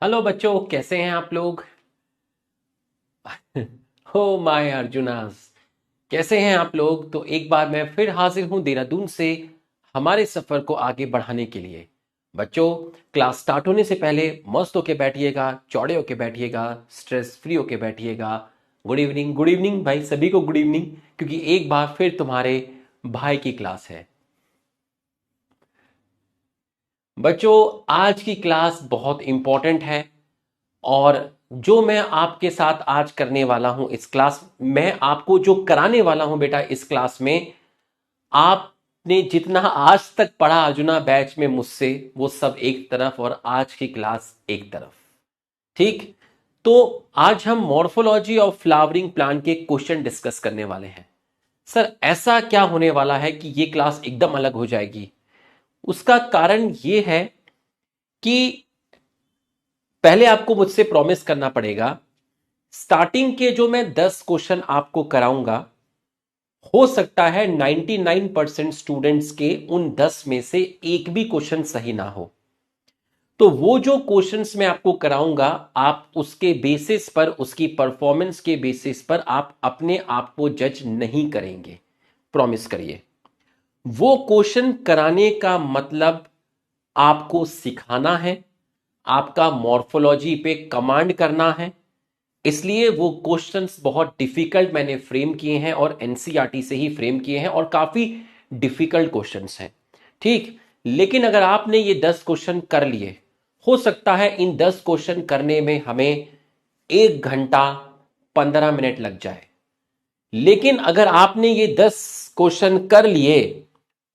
Hello बच्चों, कैसे हैं आप लोग? हो माय अर्जुनास, कैसे हैं आप लोग? तो एक बार मैं फिर हाजिर हूं देहरादून से हमारे सफर को आगे बढ़ाने के लिए। बच्चों, क्लास स्टार्ट होने से पहले मस्त होके बैठिएगा, चौड़े होके बैठिएगा, स्ट्रेस फ्री होके बैठिएगा। गुड इवनिंग भाई, सभी को गुड इवनिंग, क्योंकि एक बार फिर तुम्हारे भाई की क्लास है। बच्चों, आज की क्लास बहुत इंपॉर्टेंट है और जो मैं आपके साथ आज करने वाला हूं इस क्लास, मैं आपको जो कराने वाला हूं बेटा इस क्लास में, आपने जितना आज तक पढ़ा अर्जुना बैच में मुझसे, वो सब एक तरफ और आज की क्लास एक तरफ। ठीक? तो आज हम मॉर्फोलॉजी ऑफ फ्लावरिंग प्लांट के क्वेश्चन डिस्कस करने वाले हैं। सर, ऐसा क्या होने वाला है कि ये क्लास एकदम अलग हो जाएगी? उसका कारण ये है कि पहले आपको मुझसे प्रॉमिस करना पड़ेगा, स्टार्टिंग के जो मैं 10 क्वेश्चन आपको कराऊंगा, हो सकता है 99% स्टूडेंट्स के उन 10 में से एक भी क्वेश्चन सही ना हो। तो वो जो क्वेश्चंस मैं आपको कराऊंगा, आप उसके बेसिस पर, उसकी परफॉर्मेंस के बेसिस पर आप अपने आप को जज नहीं करेंगे। प्रॉमिस करिए। वो क्वेश्चन कराने का मतलब आपको सिखाना है, आपका मॉर्फोलॉजी पे कमांड करना है। इसलिए वो क्वेश्चंस बहुत डिफिकल्ट मैंने फ्रेम किए हैं और एनसीईआरटी से ही फ्रेम किए हैं और काफी डिफिकल्ट क्वेश्चंस हैं। ठीक? लेकिन अगर आपने ये 10 क्वेश्चन कर लिए, हो सकता है इन 10 क्वेश्चन करने में हमें 1 घंटा 15 मिनट लग जाए। लेकिन अगर आपने ये 10 क्वेश्चन कर लिए,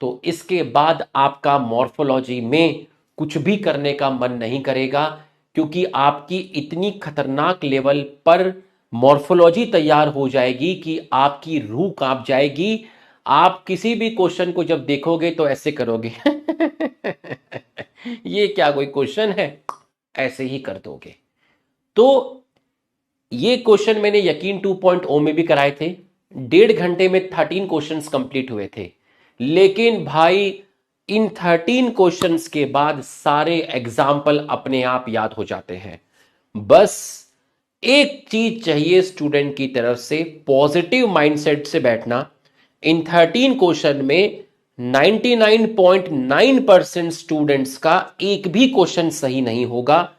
तो इसके बाद आपका मॉर्फोलॉजी में कुछ भी करने का मन नहीं करेगा, क्योंकि आपकी इतनी खतरनाक लेवल पर मॉर्फोलॉजी तैयार हो जाएगी कि आपकी रूह कांप जाएगी। आप किसी भी क्वेश्चन को जब देखोगे तो ऐसे करोगे ये क्या कोई क्वेश्चन है, ऐसे ही कर दोगे। तो ये क्वेश्चन मैंने यकीन 2.0 में भी कराए थे। 1.5 घंटे में 13 क्वेश्चंस कंप्लीट हुए थे। लेकिन भाई, इन 13 क्वेश्चंस के बाद सारे एग्जाम्पल अपने आप याद हो जाते हैं। बस एक चीज चाहिए स्टूडेंट की तरफ से, पॉजिटिव माइंडसेट से बैठना। इन 13 क्वेश्चन में 99.9% स्टूडेंट्स का एक भी क्वेश्चन सही नहीं होगा।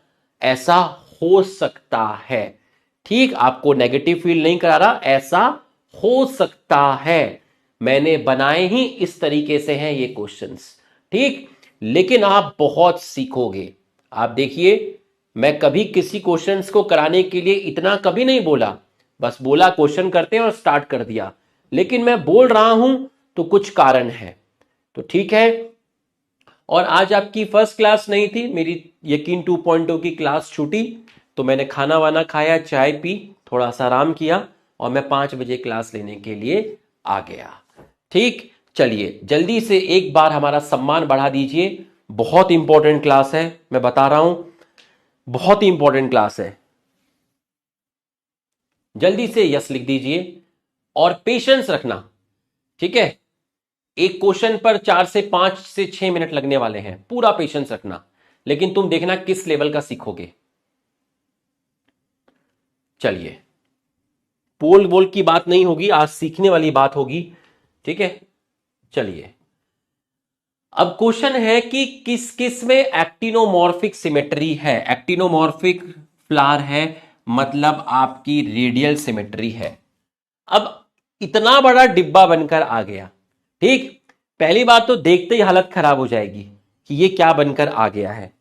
ऐसा हो सकता है। ठीक? आपको नेगेटिव फील नहीं करा रहा, ऐसा हो सकता है। मैंने बनाए ही इस तरीके से हैं ये क्वेश्चंस। ठीक? लेकिन आप बहुत सीखोगे। आप देखिए, मैं कभी किसी क्वेश्चंस को कराने के लिए इतना कभी नहीं बोला। बस बोला क्वेश्चन करते हैं और स्टार्ट कर दिया। लेकिन मैं बोल रहा हूं तो कुछ कारण है। तो ठीक है। और आज आपकी फर्स्ट क्लास नहीं थी, मेरी यकीन 2.0 की क्लास छूटी, तो मैंने खाना वाना खाया, चाय पी, थोड़ा सा आराम किया और मैं 5 बजे क्लास लेने के लिए आ गया। ठीक? चलिए जल्दी से एक बार हमारा सम्मान बढ़ा दीजिए। बहुत इंपॉर्टेंट क्लास है, मैं बता रहा हूं, बहुत ही इंपॉर्टेंट क्लास है। जल्दी से यस लिख दीजिए और पेशेंस रखना। ठीक है? एक क्वेश्चन पर 4 से 5 से 6 मिनट लगने वाले हैं, पूरा पेशेंस रखना। लेकिन तुम देखना किस लेवल का सीखोगे। चलिए, पोल वोल की बात नहीं होगी, आज सीखने वाली बात होगी। ठीक है? चलिए, अब क्वेश्चन है कि किस किस में एक्टिनोमॉर्फिक सिमेट्री है। एक्टिनोमॉर्फिक फ्लावर है, मतलब आपकी रेडियल सिमेट्री है। अब इतना बड़ा डिब्बा बनकर आ गया। ठीक? पहली बात तो देखते ही हालत खराब हो जाएगी कि ये क्या बनकर आ गया है।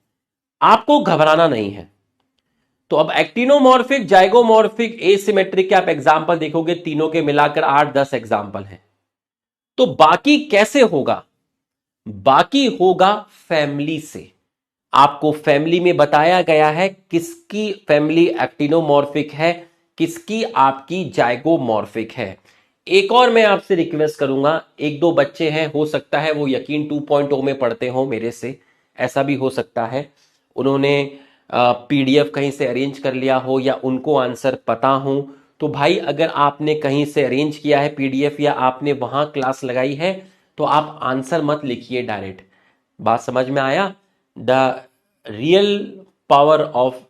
आपको घबराना नहीं है। तो अब एक्टिनोमॉर्फिक, जाइगोमॉर्फिक, एसिमेट्रिक के आप एग्जाम्पल देखोगे, तीनों के मिलाकर 8-10 एग्जाम्पल हैं। तो बाकी कैसे होगा? बाकी होगा फैमिली से। आपको फैमिली में बताया गया है किसकी फैमिली एक्टिनोमॉर्फिक है, किसकी आपकी जाइगोमॉर्फिक है। एक और मैं आपसे रिक्वेस्ट करूंगा, एक दो बच्चे हैं, हो सकता है वो यकीन 2.0 में पढ़ते हो मेरे से, ऐसा भी हो सकता है। उन्होंने पीडीएफ कहीं से अरेंज कर लिया हो या उनको आंसर पता हो। तो भाई, अगर आपने कहीं से अरेंज किया है पीडीएफ या आपने वहां क्लास लगाई है, तो आप आंसर मत लिखिए डायरेक्ट। बात समझ में आया? The real power of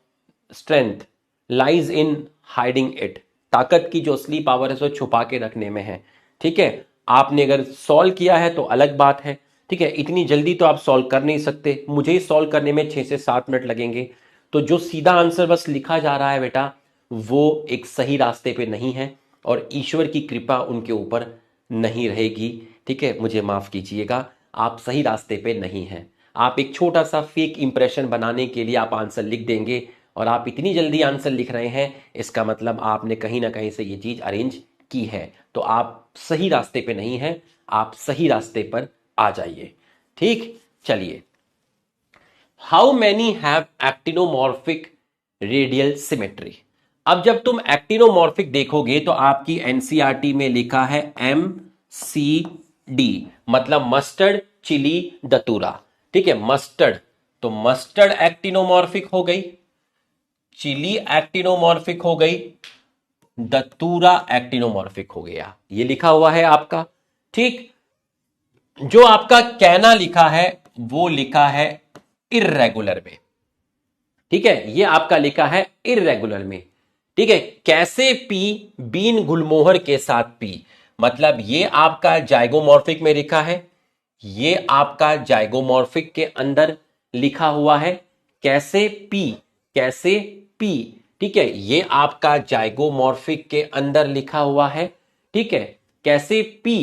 strength lies in hiding it, ताकत की जो असली पावर है वो छुपा के रखने में है। ठीक है, आपने अगर सॉल्व किया है तो अलग बात है। ठीक है, इतनी जल्दी तो आप सॉल्व कर नहीं सकते, मुझे ही सॉल्व करने में 6 से 7 मिनट लगेंगे। तो जो सीधा आंसर बस लिखा जा रहा है बेटा, वो एक सही रास्ते पे नहीं है और ईश्वर की कृपा उनके ऊपर नहीं रहेगी। ठीक है, मुझे माफ कीजिएगा, आप सही रास्ते पे नहीं हैं। आप एक छोटा सा फेक इंप्रेशन बनाने के लिए आप आंसर लिख देंगे, और आप इतनी जल्दी आंसर लिख रहे हैं, इसका मतलब आपने कहीं ना कहीं से ये चीज अरेंज की है। तो आप सही रास्ते पे नहीं हैं, आप सही रास्ते पर आ जाइए। ठीक, चलिए। How many have actinomorphic radial symmetry. अब जब तुम एक्टिनोमॉर्फिक देखोगे तो आपकी एनसीईआरटी में लिखा है MCD, मतलब मस्टर्ड, चिली, दतूरा। ठीक है, मस्टर्ड, तो मस्टर्ड एक्टिनोमॉर्फिक हो गई, चिली एक्टिनोमॉर्फिक हो गई, दतूरा एक्टिनोमॉर्फिक हो गया। ये लिखा हुआ है आपका। ठीक, जो आपका कहना लिखा है वो लिखा है इर्रेगुलर में। ठीक है, ये आपका लिखा है इर्रेगुलर में। ठीक है, कैसे पी, बीन गुलमोहर के साथ पी, मतलब ये आपका जाइगोमॉर्फिक में लिखा है, ये आपका जाइगोमॉर्फिक के अंदर लिखा हुआ है। कैसे पी, कैसे पी, ठीक है, ये आपका जाइगोमॉर्फिक के अंदर लिखा हुआ है। ठीक है, कैसे पी,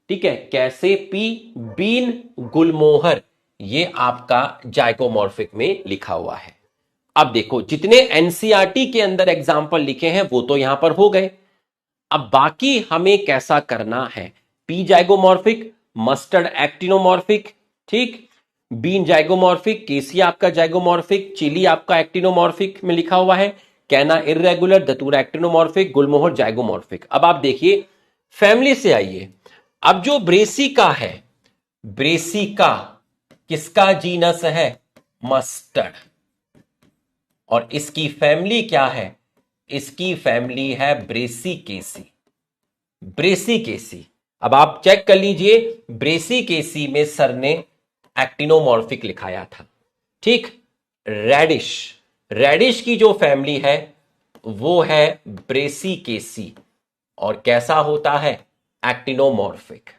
ठीक है, कैसे पी, बीन गुलमोहर, ये आपका जाइगोमॉर्फिक में लिखा हुआ है। अब देखो, जितने एनसीईआरटी के अंदर एग्जाम्पल लिखे हैं वो तो यहां पर हो गए। अब बाकी हमें कैसा करना है, पी जाइगोमॉर्फिक, मस्टर्ड एक्टिनोमॉर्फिक, ठीक, बीन जाइगोमॉर्फिक, केसी आपका जाइगोमॉर्फिक, चिली आपका एक्टिनोमॉर्फिक में लिखा हुआ है, कैना इर्रेगुलर, दतूरा एक्टिनोमॉर्फिक, गुलमोहर जाइगोमॉर्फिक। अब आप देखिए, फैमिली से आइए। अब जो ब्रेसिका है, ब्रेसिका किसका जीनस है, मस्टर्ड, और इसकी फैमिली क्या है, इसकी फैमिली है ब्रेसिकेसी, ब्रेसिकेसी। अब आप चेक कर लीजिए, ब्रेसिकेसी में सर ने एक्टिनोमॉर्फिक लिखाया था। ठीक, रेडिश, रेडिश की जो फैमिली है वो है ब्रेसिकेसी, और कैसा होता है, एक्टिनोमॉर्फिक।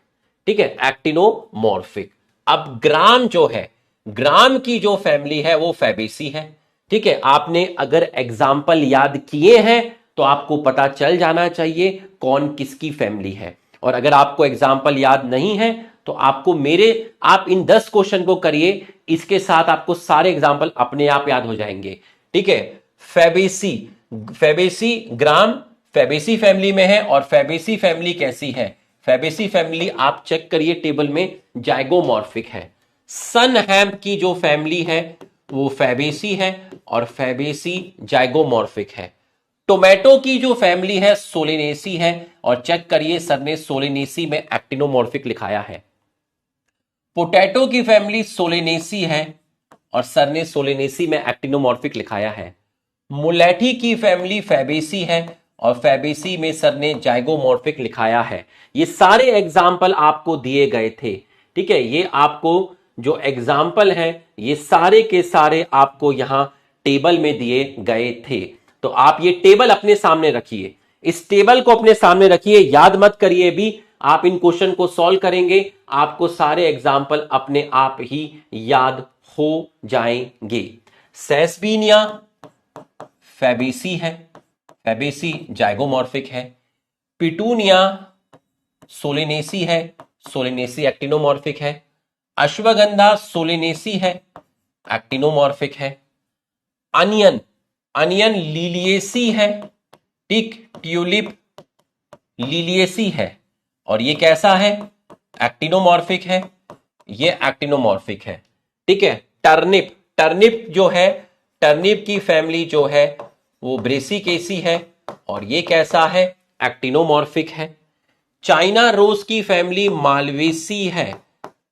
ठीक है, एक्टिनोमॉर्फिक। अब ग्राम जो है, ग्राम की जो फैमिली है वो फैबेसी है। ठीक है, आपने अगर एग्जाम्पल याद किए हैं तो आपको पता चल जाना चाहिए कौन किसकी फैमिली है, और अगर आपको एग्जाम्पल याद नहीं है तो आपको आप इन 10 क्वेश्चन को करिए, इसके साथ आपको सारे एग्जाम्पल अपने आप याद हो जाएंगे। ठीक है, फैबेसी, फैबेसी ग्राम फैबेसी फैमिली में है, और फैबेसी फैमिली कैसी है, फैबेसी फैमिली आप चेक करिए टेबल में, जाइगोमॉर्फिक है। सनहैम की जो फैमिली है वो फैबेसी है, और फैबेसी जाइगोमॉर्फिक है। टोमेटो की जो फैमिली है सोलेनेसी है, और चेक करिए सर ने सोलेनेसी में एक्टिनोमॉर्फिक लिखाया है। पोटैटो की फैमिली सोलेनेसी है, और सर ने सोलेनेसी में एक्टिनोमॉर्फिक लिखाया है। मुलेठी की फैमिली फैबेसी है, और फैबेसी में सर ने जाइगोमॉर्फिक लिखाया है। ये सारे एग्जाम्पल आपको दिए गए थे। ठीक है, ये आपको जो एग्जाम्पल हैं ये सारे के सारे आपको यहां टेबल में दिए गए थे। तो आप ये टेबल अपने सामने रखिए, इस टेबल को अपने सामने रखिए, याद मत करिए भी। आप इन क्वेश्चन को सॉल्व करेंगे, आपको सारे एग्जाम्पल अपने आप ही याद हो जाएंगे। सेस्बीनिया फैबेसी है, फैबेसी जाइगोमॉर्फिक है। पिटूनिया सोलेनेसी है, सोलेनेसी एक्टिनोमॉर्फिक है। अश्वगंधा सोलेनेसी है, एक्टिनोमॉर्फिक है। अनियन, अनियन लिलिएसी है। ठीक, ट्यूलिप लिलिएसी है, और ये कैसा है, एक्टिनोमॉर्फिक है, ये एक्टिनोमॉर्फिक है। ठीक है, टर्निप, टर्निप जो है, टर्निप की फैमिली जो है वो ब्रेसिकेसी है, और ये कैसा है, एक्टिनोमॉर्फिक है। चाइना रोज की फैमिली मालवेसी है,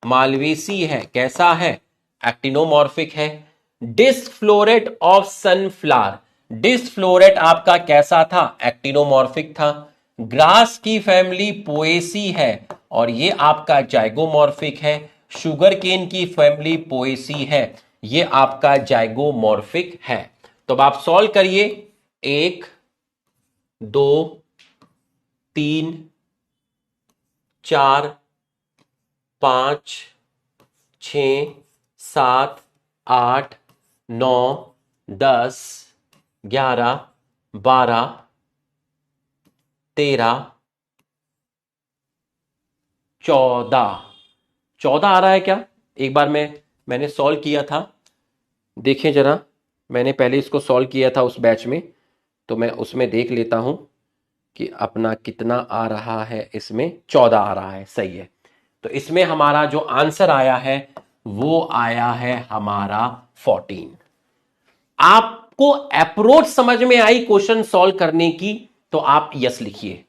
मालवेसी है, कैसा है, एक्टिनोमॉर्फिक है। डिस्फ्लोरेट ऑफ सनफ्लावर, डिस्फ्लोरेट आपका कैसा था, एक्टिनोमॉर्फिक था। ग्रास की फैमिली पोएसी है, और ये आपका जाइगोमॉर्फिक है। शुगर केन की फैमिली पोएसी है, ये आपका जाइगोमॉर्फिक है। तो अब आप सॉल्व करिए। 1 2 3 4 5 6 7 8 9 10 11 12 13 14 14 आ रहा है क्या? एक बार मैंने सॉल्व किया था, देखें जरा। मैंने पहले इसको सॉल्व किया था उस बैच में, तो मैं उसमें देख लेता हूं कि अपना कितना आ रहा है। इसमें 14 आ रहा है, सही है। तो इसमें हमारा जो आंसर आया है वो आया है हमारा 14। आपको अप्रोच समझ में आई क्वेश्चन सॉल्व करने की, तो आप यस लिखिए।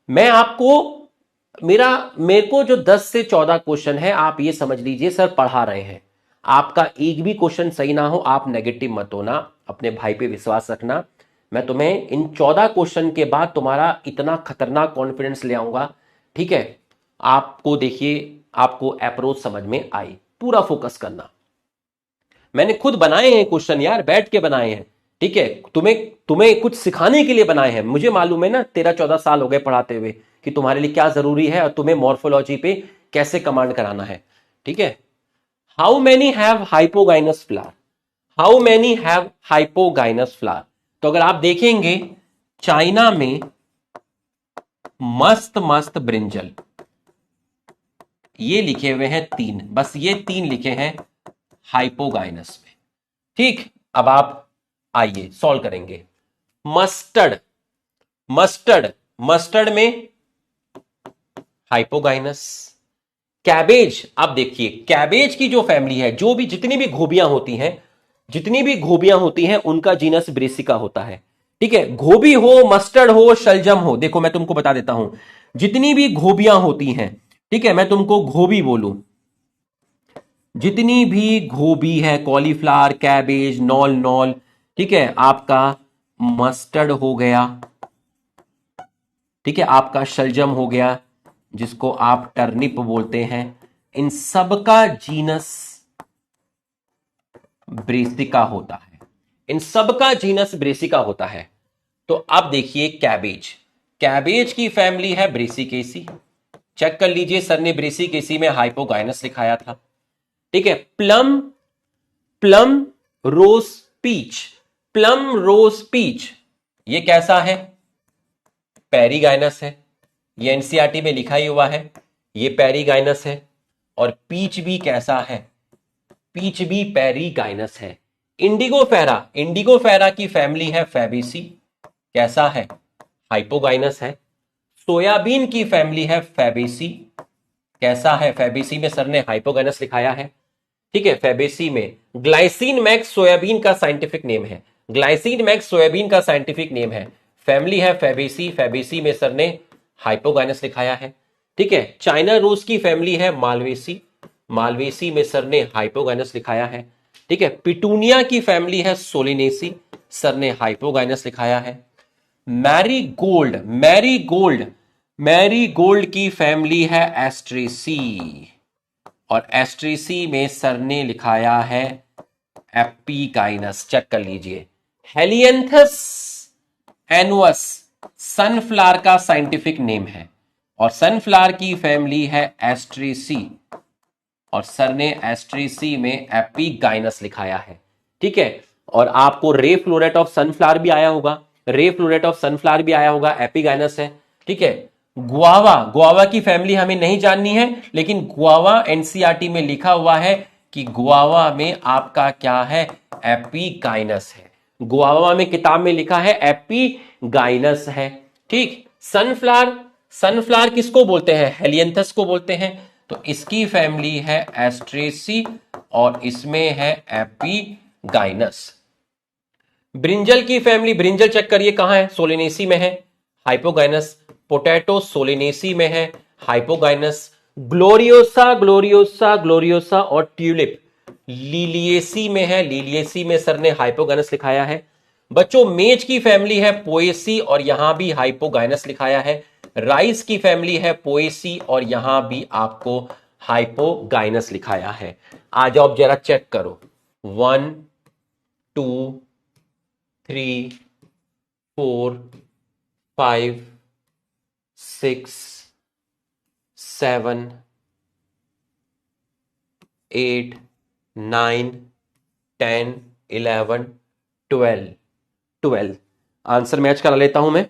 मैं आपको मेरे को जो 10 से 14 क्वेश्चन है, आप ये समझ लीजिए सर पढ़ा रहे हैं। आपका एक भी क्वेश्चन सही ना हो, आप नेगेटिव मत होना, अपने भाई पे विश्वास रखना। मैं तुम्हें इन 14 क्वेश्चन के बाद तुम्हारा इतना खतरनाक कॉन्फिडेंस ले आऊंगा, ठीक है। आपको देखिए, आपको अप्रोच समझ में आई, पूरा फोकस करना। मैंने खुद बनाए हैं क्वेश्चन यार, बैठ के बनाए हैं, ठीक है। तुम्हें तुम्हें कुछ सिखाने के लिए बनाए हैं। मुझे मालूम है ना, 13-14 साल हो गए पढ़ाते हुए, कि तुम्हारे लिए क्या जरूरी है और तुम्हें मॉर्फोलॉजी पे कैसे कमांड कराना है, ठीक है। How many have hypogynous flower? How many have hypogynous flower? तो अगर आप देखेंगे, चाइना में मस्त मस्त ब्रिंजल, ये लिखे हुए हैं 3, बस ये 3 लिखे हैं हाइपोगाइनस में, ठीक। अब आप आइए सॉल्व करेंगे। मस्टर्ड, मस्टर्ड, मस्टर्ड में हाइपोगाइनस। कैबेज, अब देखिए कैबेज की जो फैमिली है, जो भी जितनी भी गोभियां होती हैं, जितनी भी गोभियां होती हैं, उनका जीनस ब्रेसिका होता है, ठीक है। गोभी हो, मस्टर्ड हो, शलजम हो, देखो मैं तुमको बता देता हूं, जितनी भी गोभियां होती हैं, ठीक है, मैं तुमको गोभी बोलूं, जितनी भी गोभी है, कॉलीफ्लावर, कैबेज, नॉल नॉल, ठीक है, आपका मस्टर्ड हो गया, ठीक है, आपका शलजम हो गया, जिसको आप टर्निप बोलते हैं, इन सब का जीनस ब्रेसिका होता है। इन सब का जीनस ब्रेसिका होता है। तो अब देखिए कैबेज, कैबेज की फैमिली है ब्रेसिकेसी। चेक कर लीजिए, सर ने ब्रेसिकेसी में हाइपोगाइनस लिखाया था, ठीक है। Plum, plum rose peach, plum rose peach, ये कैसा है? पेरीगाइनस है। ये एनसीईआरटी में लिखा ही हुआ है, ये पेरीगाइनस है। और पीच भी कैसा है? पीच भी पेरीगाइनस है। इंडिगो फेरा, इंडिगो फेरा की फैमिली है फैबेसी, कैसा है? हाइपोगाइनस है। सोयाबीन की फैमिली है फैबेसी, कैसा है? फैबेसी में सर ने हाइपोगाइनस लिखाया है, ठीक है। फैबेसी में ग्लाइसिन मैक्स सोयाबीन का साइंटिफिक नेम है, ग्लाइसिन मैक्स सोयाबीन का साइंटिफिक नेम है। फैमिली है फैबेसी, फैबेसी में सर ने हाइपोगाइनस लिखाया है, ठीक है। चाइना रोज की फैमिली है मालवेसी, मालवेसी में सर ने हाइपोगाइनस लिखाया है, ठीक है। पिटूनिया की फैमिली है सोलिनेसी, सर ने हाइपोगाइनस लिखाया है। Marie Gold, Marie Gold, Marie Gold की फैमिली है एस्ट्रेसी, और एस्ट्रेसी में सर ने लिखाया है एपिगाइनस। चेक कर लीजिए। हेलियंथस एनुअस सनफ्लावर का साइंटिफिक नेम है, और सनफ्लावर की फैमिली है एस्ट्रेसी, और सर ने एस्ट्रेसी में एपिगाइनस लिखाया है, ठीक है। और आपको रे फ्लोरेट ऑफ सनफ्लावर भी आया होगा, रे फ्लोरेट ऑफ सनफ्लावर भी आया होगा, एपिगाइनस है, ठीक है। गुआवा, गुआवा की फैमिली हमें नहीं जाननी है, लेकिन गुआवा एनसीईआरटी में लिखा हुआ है कि गुआवा में आपका क्या है? एपिगाइनस है। गुआवा में किताब में लिखा है एपिगाइनस है, ठीक। सनफ्लावर, सनफ्लावर किसको बोलते हैं? हेलियंथस को बोलते हैं। तो इसकी फैमिली है एस्ट्रेसी, और इसमें है एपिगाइनस। ब्रिंजल की फैमिली, ब्रिंजल चेक करिए कहां है? सोलिनेसी में है, हाइपोगाइनस। पोटैटो सोलिनेसी में है, हाइपोगाइनस। ग्लोरियोसा, ग्लोरियोसा, ग्लोरियोसा और ट्यूलिप लिलिएसी में है, लिलिएसी में सर ने हाइपोगाइनस लिखाया है। बच्चों मेज की फैमिली है पोएसी, और यहां भी हाइपोगाइनस लिखाया है। राइस की फैमिली है पोएसी, और यहां भी आपको हाइपोगाइनस लिखाया है। आ जाओ जरा चेक करो, 1 2 3 4 5 6 7 8 9 10 11 12 आंसर मैच करा लेता हूं मैं।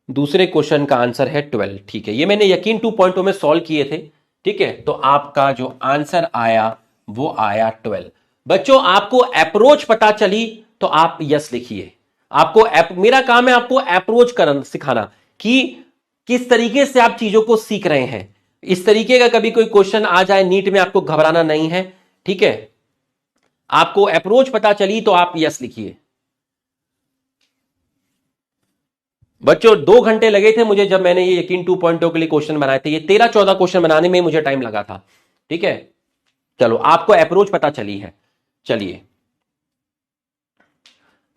दूसरे क्वेश्चन का आंसर है 12। ठीक है, ये मैंने यकीन 2.0 में सॉल्व किए थे। ठीक है, तो आपका जो आंसर आया वो आया 12। बच्चों आपको अप्रोच पता चली तो आप यस लिखिए। मेरा काम है आपको अप्रोच करना सिखाना कि किस तरीके से आप चीजों को सीख रहे हैं। इस तरीके का कभी कोई क्वेश्चन आ जाए नीट में, आपको घबराना नहीं है। ठीक है, आपको अप्रोच पता चली तो आप यस लिखिए। बच्चों 2 घंटे लगे थे मुझे जब मैंने ये यकीन 2.0 के लिए क्वेश्चन बनाए थे। ये 13-14 क्वेश्चन बनाने में मुझे टाइम लगा था। ठीक है, चलो आपको अप्रोच पता चली है। चलिए,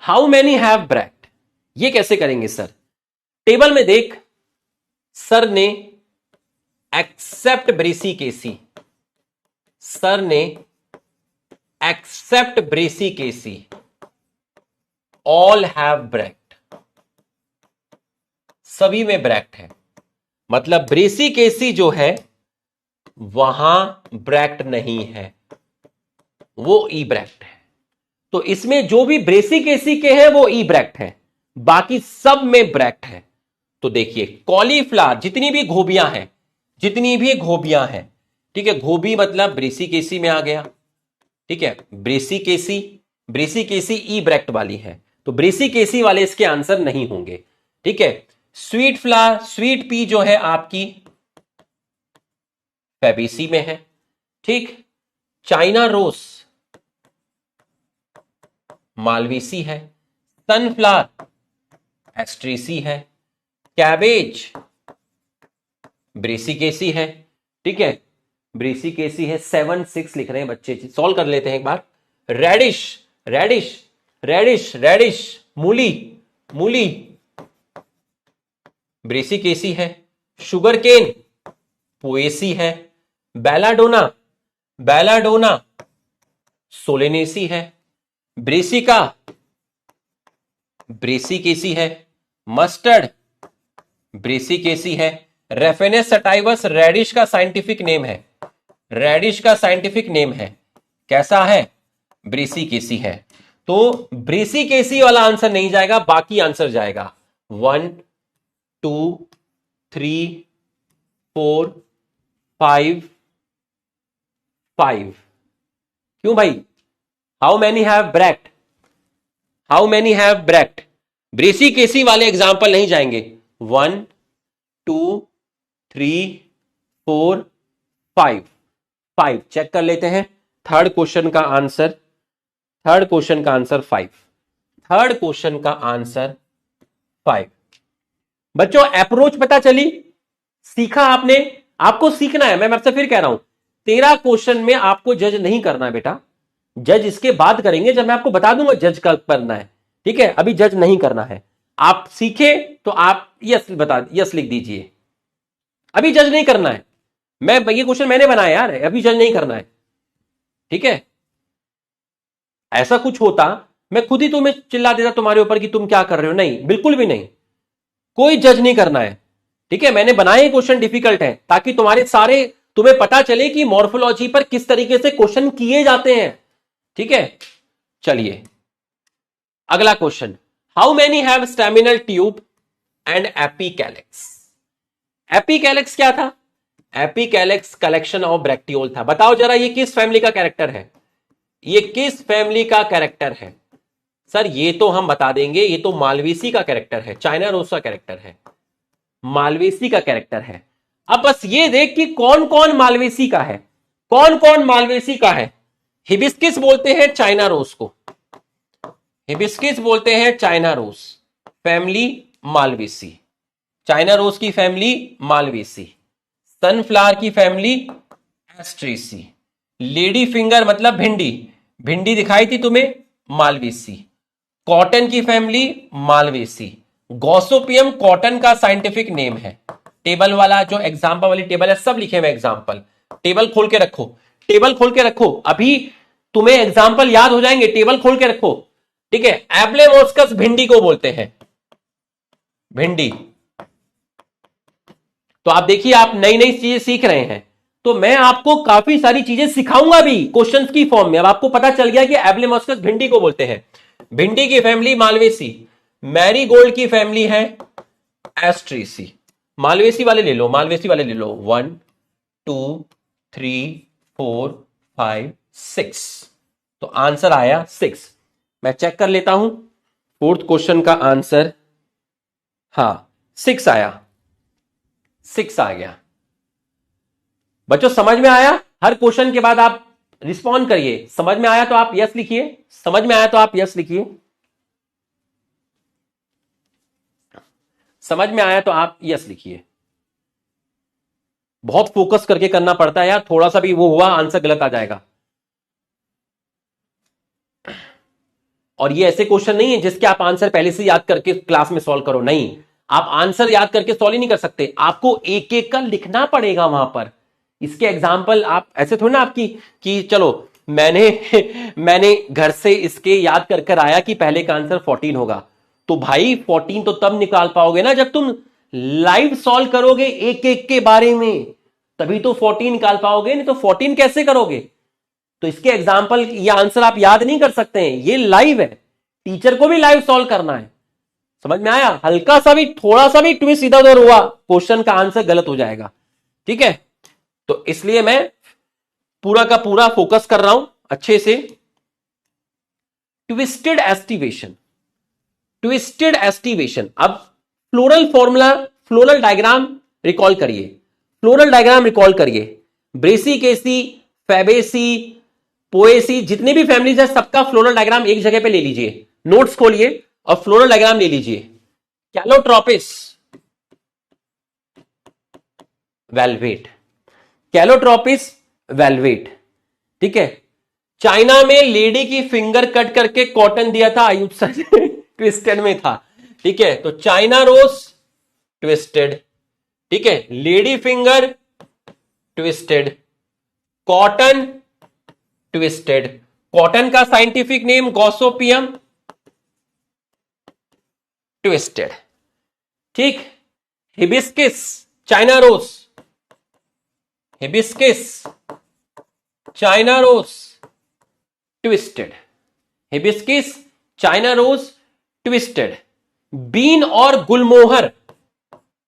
हाउ मैनी हैव ब्रैक्ट, ये कैसे करेंगे सर? टेबल में देख, सर ने एक्सेप्ट ब्रेसी केसी, सर ने except brassicaceae, all have bract, सभी में ब्रैक्ट है। मतलब ब्रेसी केसी जो है वहां ब्रैक्ट नहीं है, वो ई ब्रैक्ट है। तो इसमें जो भी ब्रेसी केसी के हैं वो ई ब्रैक्ट है, बाकी सब में ब्रैक्ट है। तो देखिए कॉलीफ्लावर, जितनी भी घोबियां हैं, जितनी भी घोबियां हैं, ठीक है, घोबी मतलब ब्रेसी केसी में आ गया। ठीक है, ब्रेसी केसी ई ब्रैक्ट वाली है, तो ब्रेसी केसी वाले इसके आंसर नहीं होंगे। ठीक है, स्वीट फ्लावर, स्वीट पी जो है आपकी फैबेसी में है। ठीक, चाइना रोज मालवेसी है, सनफ्लावर एस्ट्रेसी है, कैबेज ब्रेसिकेसी है। ठीक है, ब्रेसिकेसी है। 7-6 लिख रहे हैं बच्चे, सॉल्व कर लेते हैं एक बार। रेडिश रेडिश रेडिश रेडिश, मूली मूली ब्रेसिकेसी है। शुगर केन पोएसी है। बेलाडोना बेलाडोना सोलेनेसी है। ब्रेसिका ब्रेसिकेसी है। मस्टर्ड ब्रेसिकेसी है। रेफेनेस सटाइवस रेडिश का साइंटिफिक नेम है, रेडिश का साइंटिफिक नेम है, कैसा है? ब्रेसिकेसी है। तो ब्रेसिकेसी वाला आंसर नहीं जाएगा, बाकी आंसर जाएगा। 1 2 3 4 5 5। क्यों भाई? How many have bract, how many have bract, Brassicaceae वाले एग्जाम्पल नहीं जाएंगे। 1 2 3 4 5 5 चेक कर लेते हैं। थर्ड क्वेश्चन का आंसर 5। थर्ड क्वेश्चन का आंसर 5। बच्चों अप्रोच पता चली, सीखा आपने। आपको सीखना है, मैं आपसे फिर कह रहा हूं 13 क्वेश्चन में आपको जज नहीं करना है बेटा, जज इसके बाद करेंगे जब मैं आपको बता दूंगा जज कब करना है। ठीक है, अभी जज नहीं करना है। आप सीखे तो आप यस लिख दीजिए, अभी जज नहीं करना है। ये क्वेश्चन मैंने बनाया यार, अभी जज नहीं करना है। ठीक है, ऐसा कुछ होता मैं खुद ही तुम्हें चिल्ला देता तुम्हारे ऊपर कि तुम क्या कर रहे हो। नहीं, बिल्कुल भी नहीं, कोई जज नहीं करना है। ठीक है, मैंने बनाए क्वेश्चन डिफिकल्ट है ताकि तुम्हें पता चले कि मॉर्फोलॉजी पर किस तरीके से क्वेश्चन किए जाते हैं। ठीक है, चलिए अगला question. How many have staminal tube and epicalyx. Epicalyx क्या था? एपिकैलिक्स कलेक्शन ऑफ ब्रैक्टियोल था। बताओ जरा ये किस फैमिली का कैरेक्टर है, ये किस फैमिली का कैरेक्टर है? सर ये तो हम बता देंगे, ये तो मालवेसी का कैरेक्टर है, चाइना रोज का कैरेक्टर है, मालवेसी का कैरेक्टर है। अब बस ये देख कि कौन कौन मालवेसी का है, कौन कौन मालवेसी का है। हिबिस्किस बोलते हैं चाइना रोज को, हिबिस्किस बोलते हैं China rose, family Malvaceae, China rose की फैमिली मालवेसी, सनफ्लावर की फैमिली एस्ट्रेसी, लेडी फिंगर मतलब भिंडी, भिंडी दिखाई थी तुम्हें, मालवेसी, कॉटन की फैमिली मालवेसी, गॉसिपियम कॉटन का साइंटिफिक नेम है। टेबल वाला जो एग्जाम्पल वाली टेबल है सब लिखे हुए एग्जाम्पल, टेबल खोल के रखो, टेबल खोल के रखो, अभी तुम्हें एग्जाम्पल याद हो जाएंगे, टेबल खोल के रखो। ठीक है, एब्लेमोस्कस भिंडी को बोलते हैं, भिंडी। तो आप देखिए, आप नई नई चीजें सीख रहे हैं, तो मैं आपको काफी सारी चीजें सिखाऊंगा भी क्वेश्चंस की फॉर्म में। अब आपको पता चल गया कि एब्लेमोस्कस भिंडी को बोलते हैं। भिंडी की फैमिली मालवेसी, मैरीगोल्ड की फैमिली है एस्ट्रेसी। मालवेसी वाले ले लो, मालवेसी वाले ले लो। 1 2 3 4 5 6, तो आंसर आया 6। मैं चेक कर लेता हूं, फोर्थ क्वेश्चन का आंसर, हाँ 6 आया, 6 आ गया। बच्चों समझ में आया? हर क्वेश्चन के बाद आप रिस्पॉन्ड करिए। समझ में आया तो आप यस लिखिए, समझ में आया तो आप यस लिखिए, समझ में आया तो आप यस लिखिए। बहुत फोकस करके करना पड़ता है यार, थोड़ा सा भी वो हुआ आंसर गलत आ जाएगा। और ये ऐसे क्वेश्चन नहीं है जिसके आप आंसर पहले से याद करके क्लास में सॉल्व करो, नहीं। आप आंसर याद करके सॉल्व ही नहीं कर सकते, आपको एक एक का लिखना पड़ेगा वहां पर। इसके एग्जाम्पल आप ऐसे थोड़ी ना आपकी कि चलो मैंने घर से इसके याद कर कर आया कि पहले का आंसर 14 होगा। तो भाई 14 तो तब निकाल पाओगे ना जब तुम लाइव सॉल्व करोगे एक एक के बारे में, तभी तो 14 निकाल पाओगे, नहीं तो 14 कैसे करोगे? तो इसके एग्जाम्पल, ये आंसर आप याद नहीं कर सकते हैं, ये लाइव है, टीचर को भी लाइव सॉल्व करना है। समझ में आया? हल्का सा भी, थोड़ा सा भी ट्विस्ट इधर उधर हुआ, क्वेश्चन का आंसर गलत हो जाएगा। ठीक है, तो इसलिए मैं पूरा का पूरा फोकस कर रहा हूं अच्छे से। Twisted aestivation, twisted aestivation. अब floral formula, floral diagram recall करिए, फ्लोरल डायग्राम रिकॉल करिए। ब्रेसिकेसी, फैबेसी, पोएसी, जितनी भी फैमिलीज है सबका फ्लोरल डायग्राम एक जगह पे ले लीजिए, नोट्स खोलिए और फ्लोरल डायग्राम ले लीजिए। Calotropis, velvet, Calotropis velvet. ठीक है, चाइना में लेडी की फिंगर कट करके कॉटन दिया था आयुब सर ट्विस्टेड में था। ठीक है, तो चाइना रोज ट्विस्टेड, ठीक है, lady finger twisted, cotton twisted. Cotton का साइंटिफिक नेम गॉसोपियम ट्विस्टेड। ठीक, hibiscus, China rose, hibiscus, China rose twisted, hibiscus, China rose twisted. Bean और gulmohar,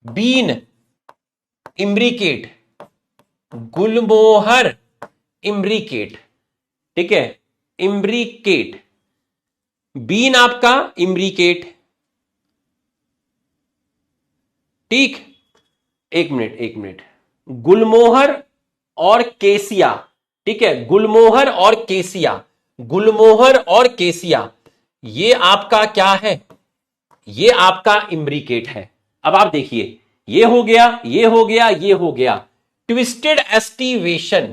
bean imbricate, gulmohar imbricate. ठीक है, इम्ब्रिकेट, बीन आपका इम्ब्रिकेट। ठीक, एक मिनट एक मिनट, गुलमोहर और केसिया। ठीक है, गुलमोहर और केसिया, गुलमोहर और केसिया, ये आपका क्या है? ये आपका इम्ब्रिकेट है। अब आप देखिए, ये हो गया, ये हो गया, ये हो गया। ट्विस्टेड एस्टिवेशन,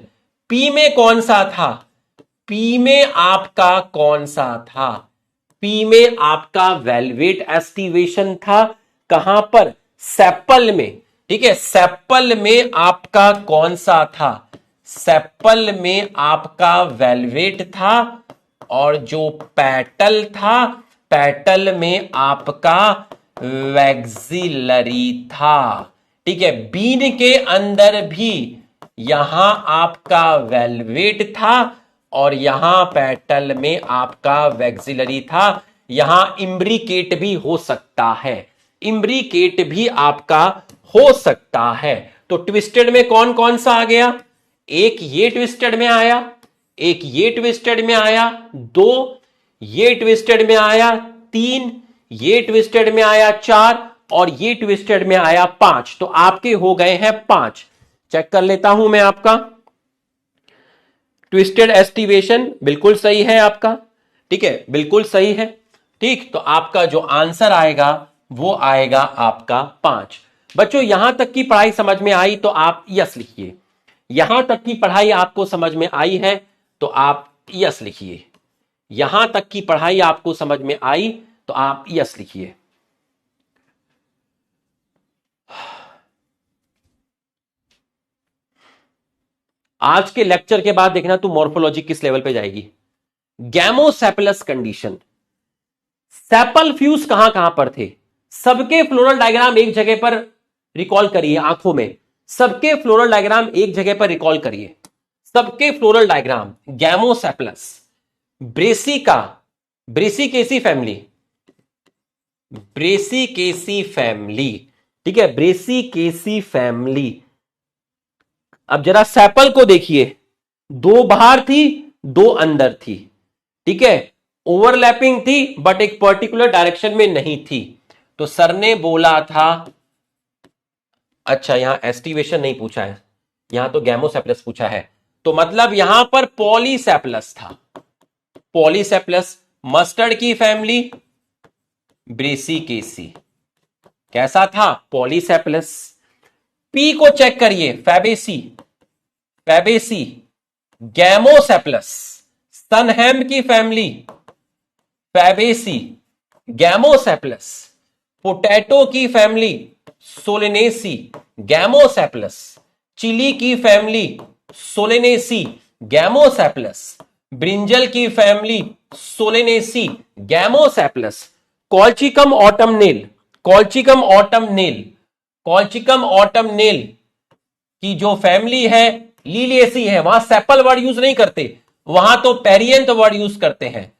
पी में कौन सा था? पी में आपका कौन सा था? पी में आपका वेलवेट एस्टिवेशन था। कहां पर? सेप्पल में। ठीक है, सेप्पल में आपका कौन सा था? सेप्पल में आपका वेलवेट था। और जो पेटल था, पेटल में आपका वैक्सिलरी था। ठीक है, बीन के अंदर भी यहां आपका वेलवेट था और यहां पेटल में आपका वैक्सिलरी था। यहां इम्ब्रिकेट भी हो सकता है, इम्ब्रिकेट भी आपका हो सकता है। तो ट्विस्टेड में कौन कौन सा आ गया? एक ये ट्विस्टेड में आया, एक ये ट्विस्टेड में आया, 2 ये ट्विस्टेड में आया, 3 ये ट्विस्टेड में आया, 4 और ये ट्विस्टेड में आया 5। तो आपके हो गए हैं 5। चेक कर लेता हूं मैं आपका। ट्विस्टेड एस्टिवेशन बिल्कुल सही है आपका। ठीक है, बिल्कुल सही है। ठीक, तो आपका जो आंसर आएगा वो आएगा आपका 5। बच्चों यहां तक की पढ़ाई समझ में आई तो आप यस लिखिए। यहां तक की पढ़ाई आपको समझ में आई है तो आप यस लिखिए। यहां तक की पढ़ाई आपको समझ में आई तो आप यस लिखिए। आज के लेक्चर के बाद देखना तू मॉर्फोलॉजी किस लेवल पे जाएगी। गैमोसेफेलस कंडीशन, सेपल फ्यूज कहां कहां पर थे? सबके फ्लोरल डायग्राम एक जगह पर रिकॉल करिए आंखों में, सबके फ्लोरल डायग्राम एक जगह पर रिकॉल करिए, सबके floral diagram. Gamosepalous, brassica, brassicaceae family, brassicaceae family, ठीक है, ब्रेसिकेसी फैमिली। अब जरा सेपल को देखिए, दो बाहर थी, दो अंदर थी, ठीक है, ओवरलैपिंग थी बट एक पर्टिकुलर डायरेक्शन में नहीं थी। तो सर ने बोला था, अच्छा यहां एस्टिवेशन नहीं पूछा है, यहां तो गैमोसेप्लस पूछा है, तो मतलब यहां पर पॉलीसेप्लस था, पॉलीसेप्लस। मस्टर्ड की फैमिली ब्रेसिकेसी, कैसा था? पॉलीसेप्लस। पी को चेक करिए, फैबेसी, फैबेसी, गैमोसेप्लस। सनहैम की फैमिली फैबेसी, गैमोसेप्लस। पोटैटो की फैमिली सोलेनेसी, गैमोसेप्लस। चिली की फैमिली सोलेनेसी, गैमोसेप्लस। ब्रिंजल की family solanaceae, gamosepalous. Colchicum autumnale, colchicum autumnale, colchicum autumnale की जो फैमिली है लीलिएसी है, वहां सेपल वर्ड यूज नहीं करते, वहां तो पेरियंथ वर्ड यूज करते हैं,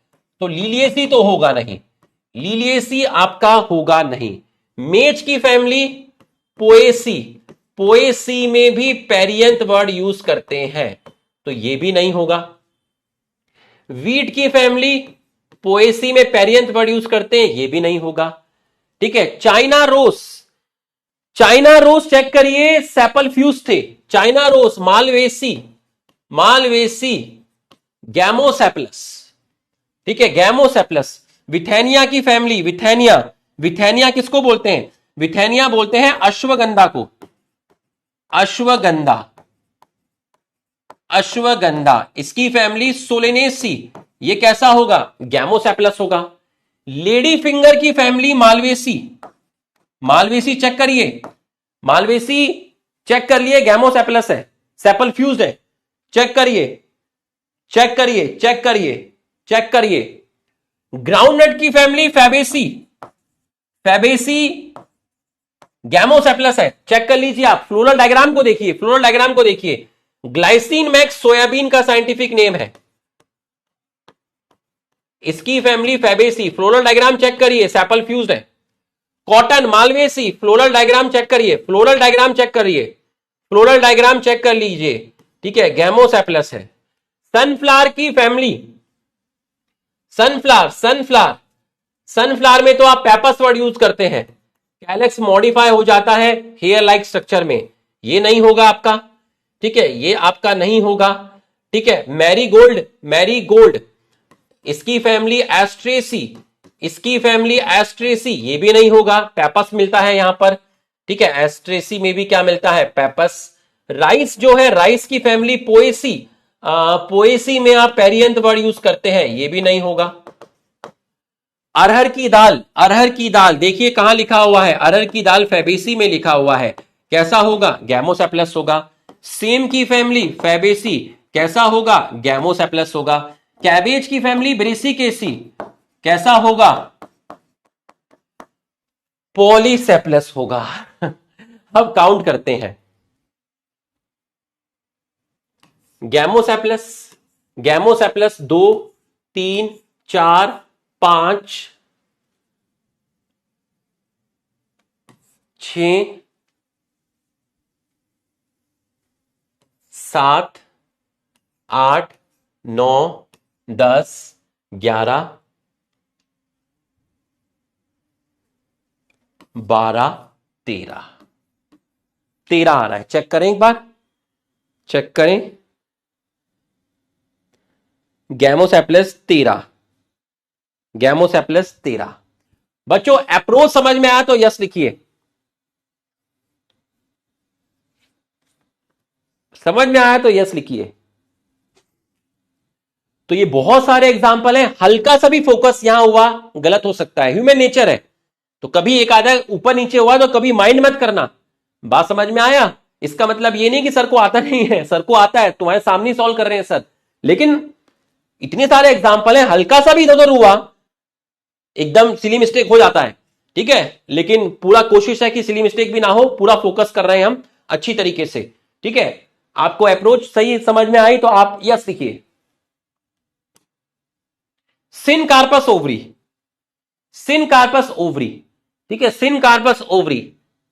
तो लीलिएसी तो होगा नहीं, लीलिएसी आपका होगा नहीं। मेज की फैमिली पोएसी, पोएसी में भी पेरियंथ वर्ड यूज करते हैं, तो ये भी नहीं होगा। वीट की फैमिली पोएसी में पेरियंथ वर्ड यूज करते हैं, ये भी नहीं होगा, ठीक है। चाइना रोस, चाइना रोस चेक करिए, सेपल फ्यूज थे। चाइना रोस, मालवेसी, मालवेसी, गैमोसेप्लस, ठीक है, गैमोसेप्लस। विथेनिया की फैमिली, विथेनिया, विथेनिया किसको बोलते हैं? विथेनिया बोलते हैं अश्वगंधा को, अश्वगंधा, अश्वगंधा। इसकी फैमिली सोलेनेसी, ये कैसा होगा? गैमोसेप्लस होगा। लेडी फिंगर की फैमिली मालवेसी, मालवेसी चेक करिए, मालवेसी चेक कर लिए, गैमोसेप्लस है, सेपल फ्यूज है, चेक करिए, चेक करिए, चेक करिए, चेक करिए। ग्राउंडनट की फैमिली फैबेसी, फैबेसी गैमोसेप्लस है, चेक कर लीजिए आप, फ्लोरल डायग्राम को देखिए, फ्लोरल डायग्राम को देखिए। ग्लाइसिन मैक्स सोयाबीन का साइंटिफिक नेम है, इसकी family Fabaceae, floral diagram check करिए, सेपल फ्यूज है। Cotton Malvaceae, floral diagram check करिए, फ्लोरल डायग्राम चेक करिए, फ्लोरल डायग्राम चेक कर लीजिए, ठीक है, गैमोसेप्लस है। सनफ्लावर की फैमिली, सनफ्लावर, सनफ्लावर, सनफ्लावर में तो आप पेपस वर्ड यूज करते हैं, कैलेक्स मॉडिफाई हो जाता है हेयर लाइक स्ट्रक्चर में, ये नहीं होगा आपका, ठीक है, ये आपका नहीं होगा, ठीक है। मैरीगोल्ड, मैरीगोल्ड, इसकी फैमिली एस्ट्रेसी, इसकी फैमिली एस्ट्रेसी, ये भी नहीं होगा, पेपस मिलता है यहां पर, ठीक है, एस्ट्रेसी में भी क्या मिलता है? पेपस। राइस जो है, राइस की फैमिली पोएसी, पोएसी में आप पेरियंथ वर्ड यूज करते हैं, ये भी नहीं होगा। अरहर की दाल, अरहर की दाल देखिए कहां लिखा हुआ है, अरहर की दाल फैबेसी में लिखा हुआ है, कैसा होगा? गैमोसेप्लस होगा। सेम की फैमिली फैबेसी, कैसा होगा? गैमोसेप्लस होगा। कैबेज की फैमिली ब्रेसिकेसी, कैसा होगा? पॉलीसेप्लस होगा। अब काउंट करते हैं, गैमोसेप्लस, गैमोसेप्लस 2, 3, 4, 5, 6, 7, 8, 9, 10, 11, 12, 13, 13 आ रहा है, चेक करें एक बार, चेक करें, गैमोसेप्लस 13, गैमोसेप्लस 13। बच्चों अप्रोच समझ में आया तो यस लिखिए, समझ में आया तो यस लिखिए। तो ये बहुत सारे एग्जाम्पल हैं, हल्का सा भी फोकस यहां हुआ गलत हो सकता है, ह्यूमन नेचर है, तो कभी एक आधा ऊपर नीचे हुआ तो कभी माइंड मत करना। बात समझ में आया? इसका मतलब ये नहीं कि सर को आता नहीं है, सर को आता है, तुम्हारे सामने सॉल्व कर रहे हैं सर, लेकिन इतने सारे एग्जाम्पल हैं, हल्का सा भी इधर उधर हुआ एकदम सिली मिस्टेक हो जाता है, ठीक है, लेकिन पूरा कोशिश है कि सिली मिस्टेक भी ना हो, पूरा फोकस कर रहे हैं हम अच्छी तरीके से, ठीक है। आपको अप्रोच सही समझ में आई तो आप यस लिखिए। सिनकार्पस ओवरी, सिनकार्पस ओवरी, ठीक है, सिनकार्पस ओवरी।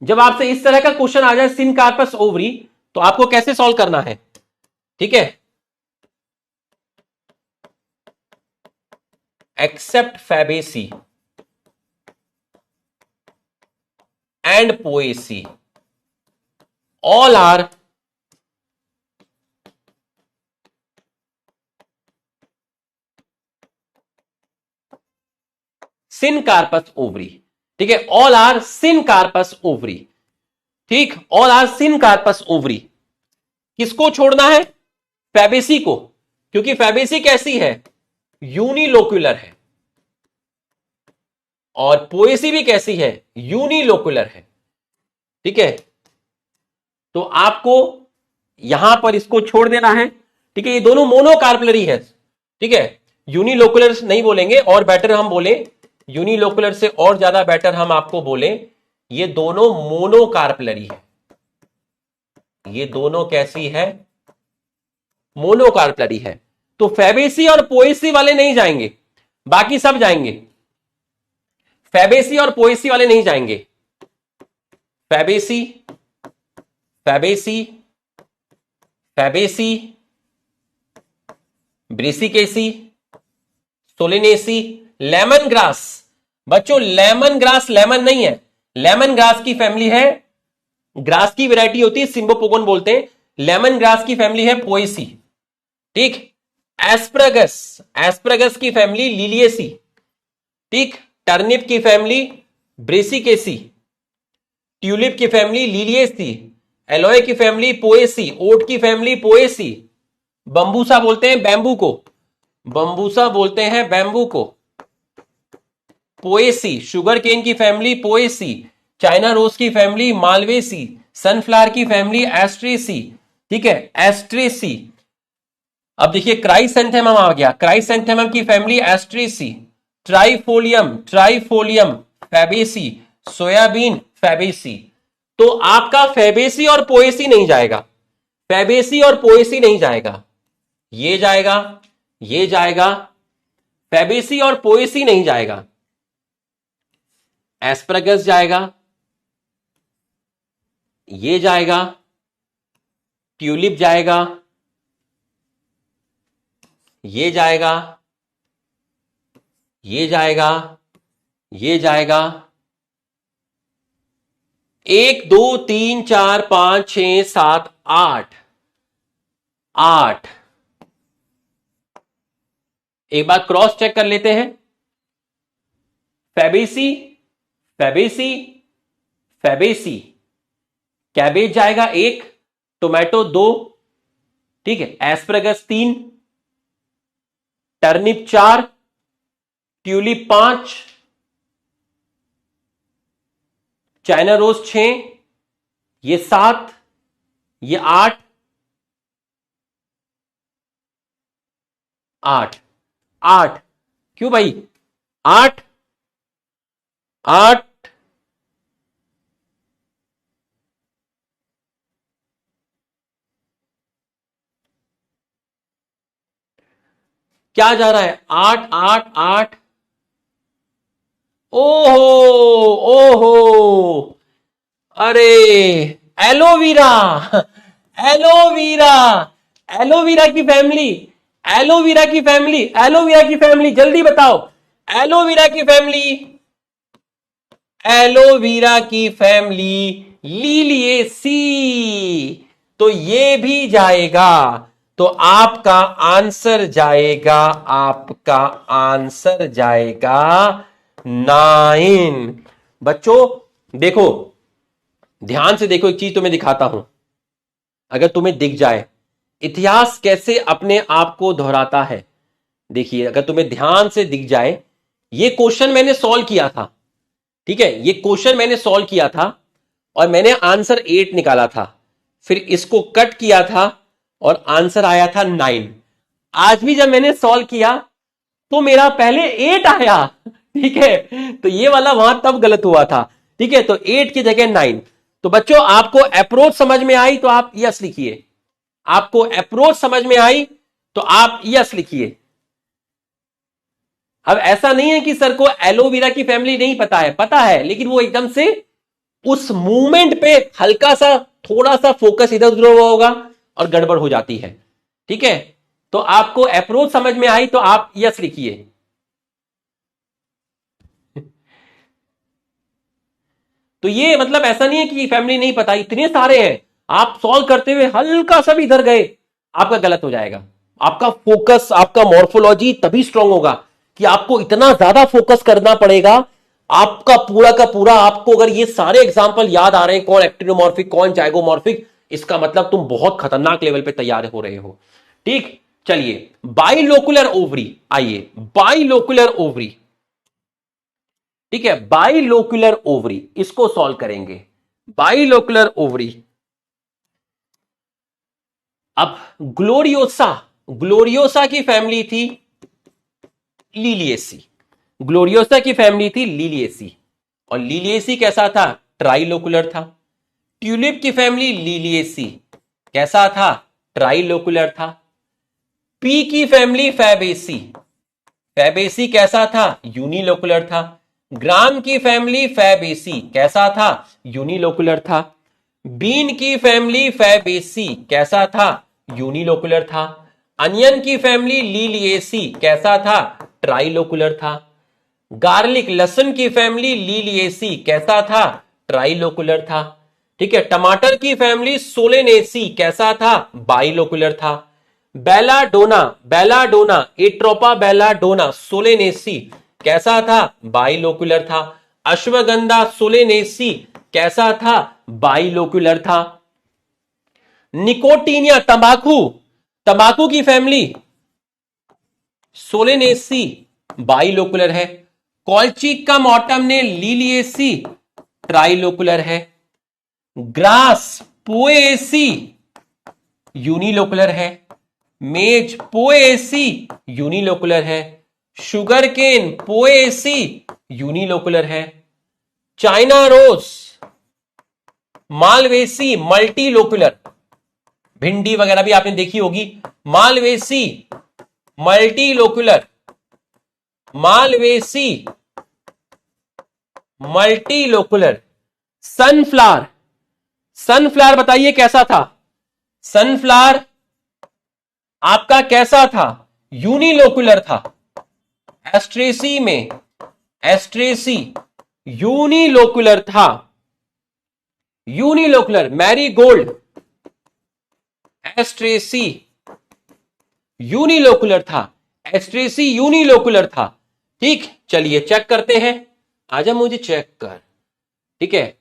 जब आपसे इस तरह का क्वेश्चन आ जाए सिनकार्पस ओवरी, तो आपको कैसे सॉल्व करना है, ठीक है। Except Fabaceae and poesy, all are syncarpus ovary, ठीक है, all are syncarpus ovary, ठीक, all are syncarpus ovary। किसको छोड़ना है, फैबेसी को, क्योंकि फैबेसी कैसी है, यूनिलोक्युलर है, और पोएसी भी कैसी है, यूनिलोक्युलर है, ठीक है। तो आपको यहां पर इसको छोड़ देना है, ठीक है, ये दोनों मोनोकार्पलरी है, ठीक है, यूनिलोकुलर नहीं बोलेंगे, और बेटर हम बोले यूनिलोकुलर से और ज्यादा बेटर हम आपको बोले ये दोनों मोनोकार्पलरी है, ये दोनों कैसी है, मोनोकार्पलरी है। तो फैबेसी और पोएसी वाले नहीं जाएंगे, बाकी सब जाएंगे, फैबेसी और पोएसी वाले नहीं जाएंगे। Fabaceae, Fabaceae, Fabaceae, Brassicaceae, Solanaceae, lemon grass. बच्चों लेमन ग्रास लेमन नहीं है, लेमन ग्रास की फैमिली है, ग्रास की वैरायटी होती है, सिम्बोपोगोन बोलते हैं, लेमन ग्रास की फैमिली है पोएसी, ठीक। एस्परगस, एस्परगस की फैमिली लिलिएसी, ठीक। टर्निप की फैमिली ब्रेसिकेसी, ट्यूलिप की फैमिली लिलिएसी, एलोए की फैमिली पोएसी, ओट की फैमिली पोएसी, बंबूसा बोलते हैं बैम्बू को, बंबूसा बोलते हैं बैम्बू को, पोएसी। शुगर केन की फैमिली पोएसी, चाइना रोज की फैमिली मालवेसी, सनफ्लावर की फैमिली एस्ट्रेसी, ठीक है, एस्ट्रेसी। अब देखिए क्राइसेंथेमम आ गया, क्राइसेंथेमम की family asteraceae, trifolium, trifolium fabaceae, soybean fabaceae. तो आपका फैबेसी और पोएसी नहीं जाएगा, फैबेसी और पोएसी नहीं जाएगा, ये जाएगा, ये जाएगा, फैबेसी और पोएसी नहीं जाएगा, एस्परगस जाएगा, ये जाएगा, ट्यूलिप जाएगा, ये जाएगा, ये जाएगा, ये जाएगा, 1 2 3 4 5 6 7 8, 8। एक बार क्रॉस चेक कर लेते हैं, फैबेसी, फैबेसी, फैबेसी, कैबेज जाएगा 1, टोमेटो 2, ठीक है, asparagus 3, turnip 4, tulip 5, China rose 6, ये 7, ये 8, 8, 8, क्यों भाई 8, 8, क्या जा रहा है, 8, 8, 8, ओहो, ओहो, अरे एलोवीरा, एलोवीरा, एलोवीरा की फैमिली, एलोवीरा की फैमिली, एलोवीरा की फैमिली, जल्दी बताओ, एलोवीरा की फैमिली, एलोवीरा की फैमिली लिलिएसी, तो ये भी जाएगा। तो आपका आंसर जाएगा, आपका आंसर जाएगा 9। बच्चों देखो, ध्यान से देखो, एक चीज तुम्हें दिखाता हूं, अगर तुम्हें दिख जाए इतिहास कैसे अपने आप को दोहराता है। देखिए अगर तुम्हें ध्यान से दिख जाए, ये क्वेश्चन मैंने सॉल्व किया था, ठीक है, ये क्वेश्चन मैंने सॉल्व किया था और मैंने आंसर 8 निकाला था, फिर इसको कट किया था और आंसर आया था 9। आज भी जब मैंने सॉल्व किया तो मेरा पहले 8 आया, ठीक है, तो ये वाला वहां तब गलत हुआ था। ठीक है, तो 8 की जगह 9। तो बच्चों आपको अप्रोच समझ में आई तो आप यस लिखिए। आपको अप्रोच समझ में आई तो आप यस लिखिए। अब ऐसा नहीं है कि सर को एलोवेरा की फैमिली नहीं पता है, पता है, लेकिन वो एकदम से उस मूवमेंट पे हल्का सा थोड़ा सा फोकस इधर उधर हुआ होगा और गड़बड़ हो जाती है। ठीक है, तो आपको अप्रोच समझ में आई तो आप यस लिखिए। तो ये मतलब ऐसा नहीं है कि फैमिली नहीं पता, इतने सारे हैं, आप सॉल्व करते हुए हल्का सा भी इधर गए आपका गलत हो जाएगा। आपका फोकस, आपका मॉर्फोलॉजी तभी स्ट्रांग होगा कि आपको इतना ज्यादा फोकस करना पड़ेगा। आपका पूरा का पूरा, आपको अगर ये सारे एग्जांपल याद आ रहे हैं, कौन एक्टिनोमॉर्फिक कौन जाइगोमॉर्फिक, इसका मतलब तुम बहुत खतरनाक लेवल पे तैयार हो रहे हो। ठीक, चलिए बाइलोकुलर ओवरी, आइए बाइलोकुलर ओवरी। ठीक है, बाइलोकुलर ओवरी, इसको सॉल्व करेंगे। बाइलोकुलर ओवरी। अब ग्लोरियोसा, ग्लोरियोसा की फैमिली थी लीलिएसी। ग्लोरियोसा की फैमिली थी लीलिएसी, और लीलिएसी कैसा था? ट्राइलोकुलर था। ट्यूलिप की फैमिली लीलिएसी कैसा था? ट्राइलोकुलर था। पी की फैमिली फैबेसी, फैबेसी कैसा था? यूनिलोकुलर था। ग्राम की फैमिली फैबेसी कैसा था? यूनिलोकुलर था। बीन की फैमिली फैबेसी कैसा था? यूनिलोकुलर था। अनियन की फैमिली लीलिएसी कैसा था? ट्राइलोकुलर था। गार्लिक, लहसुन की फैमिली लीलिएसी कैसा था? ट्राइलोकुलर था। ठीक है, टमाटर की फैमिली सोलेनेसी कैसा था? बाइलोकुलर था। Belladonna, belladonna, Atropa belladonna Solanaceae कैसा था? बाइलोकुलर था। अश्वगंधा सोलेनेसी कैसा था? बाइलोकुलर था। निकोटीनिया, तंबाकू, तंबाकू की फैमिली सोलेनेसी बाइलोकुलर है। कॉल्चिकम ऑटम ने लीलिएसी ट्राइलोकुलर है। ग्रास पोएसी यूनिलोकुलर है। मेज पोएसी यूनिलोकुलर है। शुगर केन पोएसी यूनिलोकुलर है। चाइना रोज मालवेसी मल्टीलोकुलर, भिंडी वगैरह भी आपने देखी होगी। Malvaceae multilocular, malvaceae multilocular. Sunflower, sunflower बताइए कैसा था? सनफ्लावर आपका कैसा था? यूनिलोकुलर था। एस्ट्रेसी में, एस्ट्रेसी यूनिलोकुलर था। यूनिलोकुलर। मैरीगोल्ड, एस्ट्रेसी यूनिलोकुलर था। एस्ट्रेसी यूनिलोकुलर था। ठीक, चलिए चेक करते हैं। आजा मुझे चेक कर। ठीक है,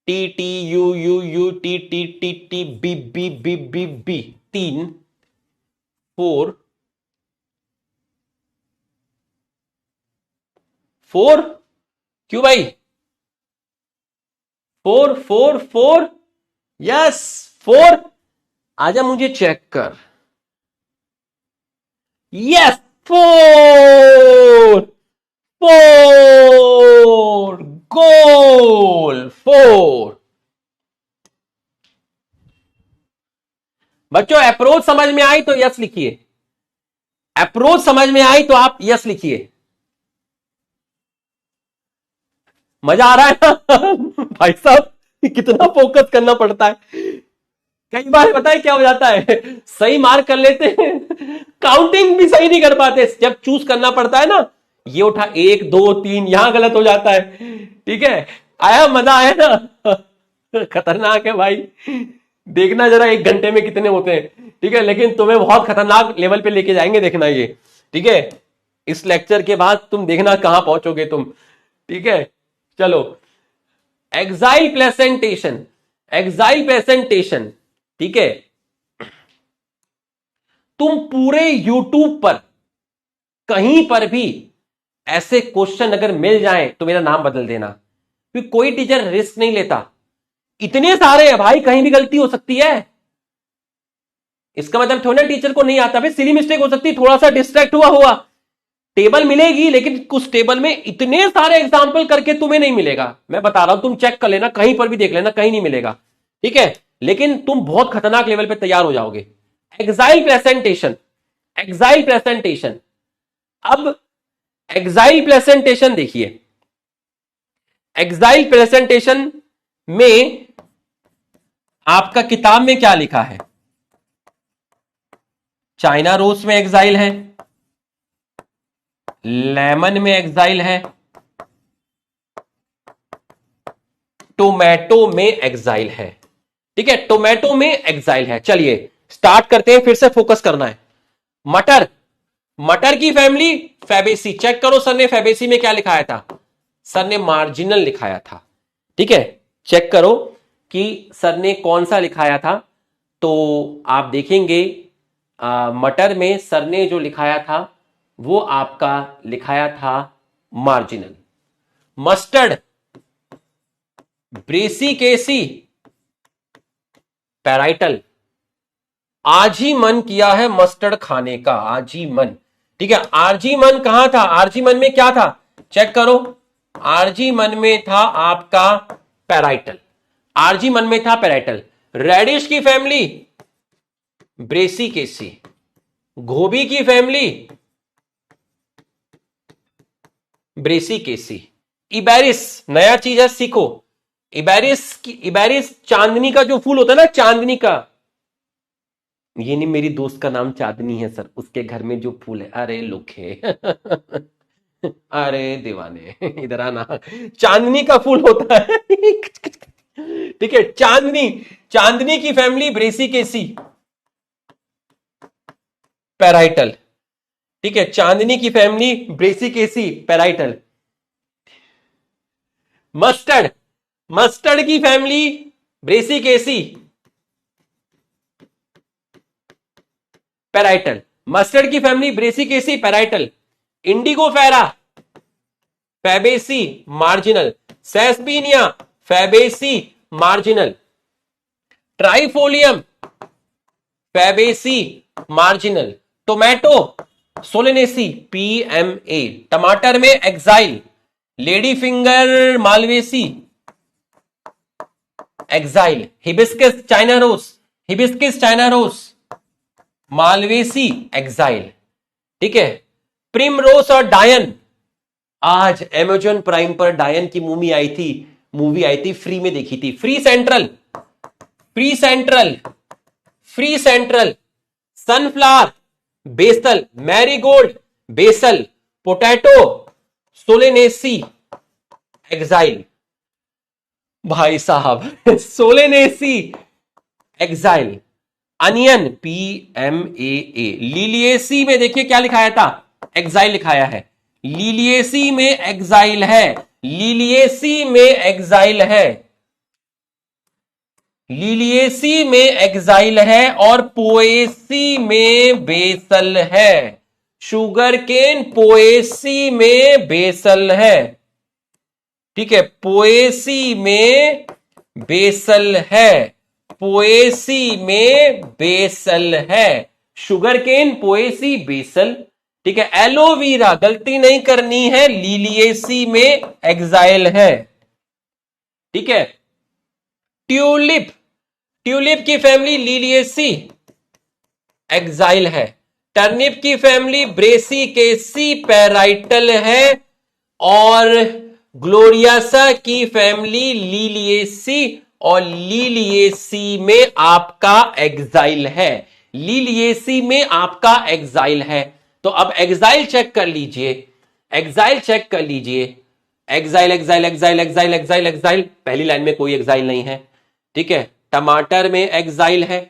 T T U U U T T T T B B B B B 3 4 4 क्यों भाई? 4 4 4 यस 4। आजा मुझे चेक कर। यस 4 4 गोल 4। बच्चों अप्रोच समझ में आई तो यस लिखिए। अप्रोच समझ में आई तो आप यस लिखिए। मजा आ रहा है ना? भाई साहब कितना फोकस करना पड़ता है। कई बार पता है क्या हो जाता है, सही मार्क कर लेते हैं, काउंटिंग भी सही नहीं कर पाते। जब चूज करना पड़ता है ना, ये उठा 1 2 3, यहां गलत हो जाता है। ठीक है, आया मजा आया ना? खतरनाक है भाई, देखना जरा 1 घंटे में कितने होते हैं। ठीक है, लेकिन तुम्हें बहुत खतरनाक लेवल पे लेके जाएंगे, देखना ये। ठीक है, इस लेक्चर के बाद तुम देखना कहां पहुंचोगे तुम। ठीक है, चलो एक्साइल प्रेजेंटेशन, एक्साइल प्रेजेंटेशन। ठीक है, तुम पूरे यूट्यूब पर कहीं पर भी ऐसे क्वेश्चन अगर मिल जाए तो मेरा नाम बदल देना, क्योंकि कोई टीचर रिस्क नहीं लेता। इतने सारे हैं भाई, कहीं भी गलती हो सकती है। इसका मतलब थोड़ा टीचर को नहीं आता भाई, सिली मिस्टेक हो सकती है, थोड़ा सा डिस्ट्रैक्ट हुआ हुआ। टेबल मिलेगी, लेकिन कुछ टेबल में इतने सारे एग्जाम्पल करके तुम्हें नहीं मिलेगा। मैं बता रहा हूं, तुम चेक कर लेना, कहीं पर भी देख लेना, कहीं नहीं मिलेगा, ठीक है। लेकिन तुम बहुत खतरनाक लेवल पे तैयार हो जाओगे। Axile placentation, axile placentation. अब एक्साइल प्रेजेंटेशन देखिए, एक्साइल प्रेजेंटेशन में आपका किताब में क्या लिखा है? चाइना रोज में एक्साइल है, लेमन में एक्साइल है, टोमेटो में एक्साइल है, ठीक है, टोमेटो में एक्साइल है। चलिए स्टार्ट करते हैं, फिर से फोकस करना है। मटर, मटर की फैमिली फैबेसी। चेक करो सर ने फैबेसी में क्या लिखाया था? सर ने मार्जिनल लिखाया था, ठीक है। चेक करो कि सर ने कौन सा लिखाया था, तो आप देखेंगे मटर में सर ने जो लिखाया था वो आपका लिखाया था मार्जिनल। Mustard, Brassicaceae, parietal. आज ही मन किया है मस्टर्ड खाने का, आज ही मन, ठीक है। आरजी मन कहां था? आरजी मन में क्या था? चेक करो, आरजी मन में था आपका पैराइटल, आरजी मन में था पैराइटल। रेडिश की फैमिली ब्रेसिकेसी, गोभी की फैमिली ब्रेसिकेसी। इबेरिस, नया चीज है, सीखो। इबेरिस चांदनी का जो फूल होता है ना, चांदनी का, ये नहीं, मेरी दोस्त का नाम चांदनी है सर, उसके घर में जो फूल है, अरे लुखे अरे दीवाने इधर आना, चांदनी का फूल होता है ठीक है, चांदनी, चांदनी की फैमिली ब्रेसिकेसी, पैराइटल, ठीक है, चांदनी की family brassicaceae, parietal. Mustard, mustard की फैमिली ब्रेसिकेसी, पैराइटल। मस्टर्ड की family brassicaceae, parietal. Indigofera fabaceae, marginal. Caesalpinia fabaceae, marginal. Trifolium fabaceae, marginal. Tomato solanaceae, PMA. टमाटर में axile. Lady finger malvaceae, axile. Hibiscus China rose, hibiscus China rose, malvaceae, axile, ठीक है। Primrose और डायन, आज Amazon prime पर डायन की मूवी आई थी, फ्री में देखी थी। Free central, free central, free central. Sunflower basal, marigold basal. Potato Solanaceae, axile. भाई साहब सोलेनेसी, एक्साइल। अनियन पीएमएए। लिलिएसी में देखिए क्या लिखाया था? एक्साइल लिखाया है। लिलिएसी में एक्साइल है, लिलिएसी में एक्साइल है, लिलिएसी में एक्साइल है। और पोएसी में बेसल है। शुगर केन पोएसी में बेसल है, ठीक है, पोएसी में बेसल है, पोएसी में बेसल है। शुगर केन, पोएसी, बेसल, ठीक है। एलोवेरा, गलती नहीं करनी है, लिलिएसी में एक्साइल है, ठीक है। ट्यूलिप, ट्यूलिप की फैमिली लिलिएसी, एक्साइल है। टर्निप की फैमिली ब्रेसिकेसी, पैराइटल है। और ग्लोरियासा की फैमिली लिलिएसी, और लिलिएसी में आपका एक्साइल है, लिलिएसी में आपका एक्साइल है। तो अब एक्साइल चेक कर लीजिए, एक्साइल चेक कर लीजिए। Axile, axile, axile, axile, axile, axile. पहली लाइन में कोई एक्साइल नहीं है, ठीक है। टमाटर में एक्साइल है,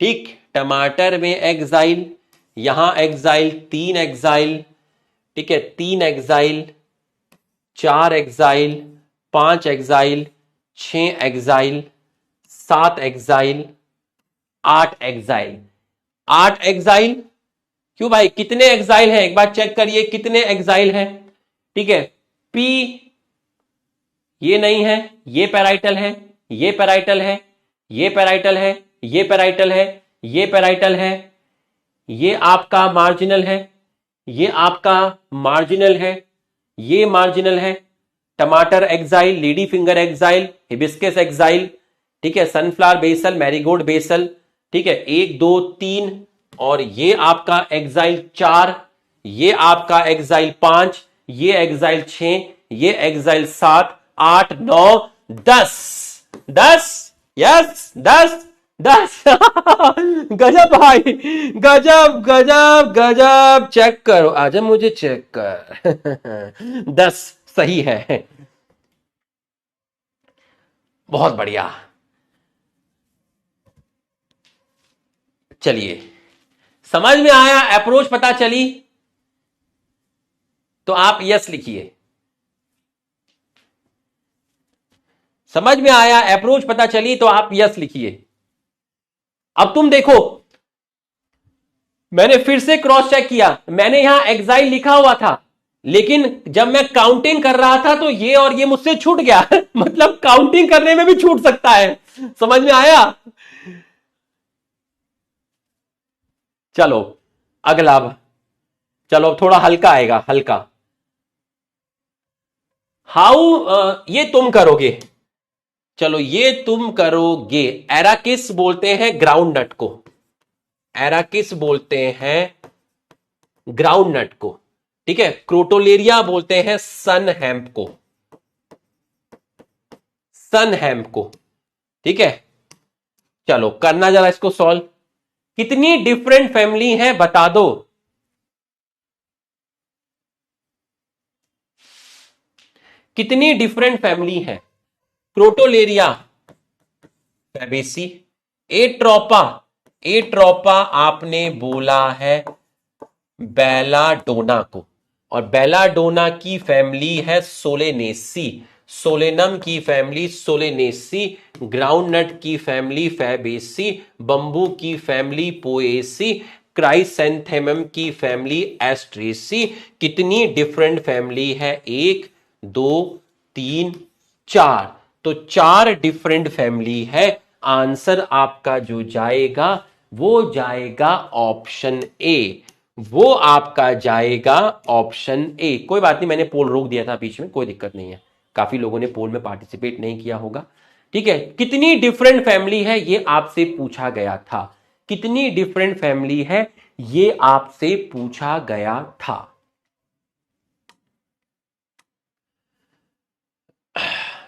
ठीक, टमाटर में एक्साइल। यहां एक्साइल, 3 एक्साइल, ठीक है, 3 axile, 4 axile, 5 axile, 6 axile, 7 axile, 8 axile, 8 axile. क्यों भाई, कितने एक्साइल हैं? एक बार चेक करिए कितने एक्साइल हैं, ठीक है। पी ये नहीं है, ये पैराइटल है, ये पैराइटल है, ये पैराइटल है, ये पैराइटल है, ये पैराइटल है, ये आपका मार्जिनल है, ये आपका मार्जिनल है, ये मार्जिनल है। टमाटर axile, lady finger axile, hibiscus axile, ठीक है, सनफ्लावर बेसल, मैरीगोल्ड बेसल, ठीक है, 1 2 3, और ये आपका एक्साइल 4, ये आपका एक्साइल 5, ये एक्साइल 6, ये एक्साइल 7 8 9 10 10, यस 10 10। गजब भाई, गजब गजब गजब, चेक करो, आजा मुझे चेक कर। 10 सही है, बहुत बढ़िया। चलिए, समझ में आया, अप्रोच पता चली, तो आप यस लिखिए। समझ में आया, अप्रोच पता चली, तो आप यस लिखिए। अब तुम देखो, मैंने फिर से क्रॉस चेक किया, मैंने यहां एक्साइल लिखा हुआ था, लेकिन जब मैं काउंटिंग कर रहा था तो ये और ये मुझसे छूट गया। मतलब काउंटिंग करने में भी छूट सकता है। समझ में आया? चलो अगला, चलो अब थोड़ा हल्का आएगा, हल्का। हाउ, ये तुम करोगे, चलो ये तुम करोगे। एराकिस बोलते हैं ग्राउंड नट को, एराकिस बोलते हैं ग्राउंड नट को, ठीक है। क्रोटोलेरिया बोलते हैं सन हेम्प को, सन हेम्प को, ठीक है। चलो करना जरा इसको सॉल्व। कितनी डिफरेंट फैमिली है बता दो। कितनी डिफरेंट फैमिली है? क्रोटोलेरिया फैबेसी, एट्रोपा, एट्रोपा आपने बोला है बेलाडोना को, और बेलाडोना की फैमिली है सोलेनेसी, सोलेनम की फैमिली सोलेनेसी, ग्राउंडनट की फैमिली फैबेसी, बंबू की फैमिली पोएसी, क्राइसेंथेमम की फैमिली एस्ट्रेसी। कितनी डिफरेंट फैमिली है? 1 2 3 4, तो 4 डिफरेंट फैमिली है। आंसर आपका जो जाएगा वो जाएगा ऑप्शन ए, वो आपका जाएगा ऑप्शन ए। कोई बात नहीं, मैंने पोल रोक दिया था बीच में, कोई दिक्कत नहीं है, काफी लोगों ने पोल में पार्टिसिपेट नहीं किया होगा, ठीक है। कितनी डिफरेंट फैमिली है ये आपसे पूछा गया था, कितनी डिफरेंट फैमिली है ये आपसे पूछा गया था।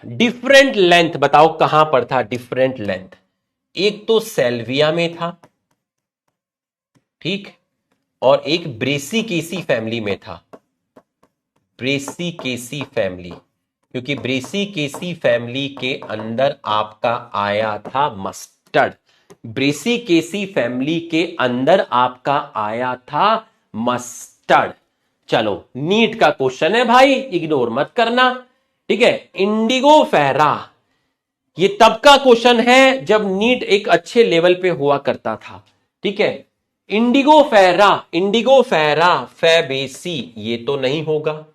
डिफरेंट लेंथ बताओ कहां पर था डिफरेंट लेंथ? एक तो सेल्विया में था, ठीक, और एक ब्रेसिकेसी फैमिली में था, ब्रेसिकेसी फैमिली, क्योंकि ब्रेसिकेसी फैमिली के अंदर आपका आया था मस्टर्ड, ब्रेसिकेसी फैमिली के अंदर आपका आया था मस्टर्ड। चलो नीट का क्वेश्चन है भाई, इग्नोर मत करना, ठीक है। इंडिगो फेरा, ये तब का क्वेश्चन है जब नीट एक अच्छे लेवल पे हुआ करता था, ठीक है। इंडिगो फेरा, इंडिगो फेरा फैबेसी, ये तो नहीं होगा।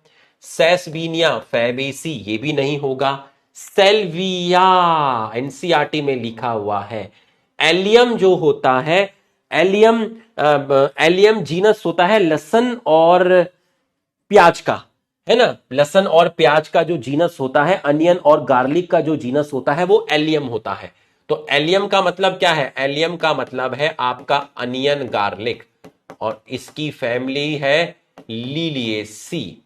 सेसवीनिया फैबेसी, ये भी नहीं होगा। सेल्विया एनसीईआरटी में लिखा हुआ है। एलियम जो होता है, एलियम, एलियम जीनस होता है लहसन और प्याज का, है ना। लहसन और प्याज का जो जीनस होता है, अनियन और गार्लिक का जो जीनस होता है वो एलियम होता है। तो एलियम का मतलब क्या है? एलियम का मतलब है आपका अनियन गार्लिक, और इसकी फैमिली है लिलिएसी।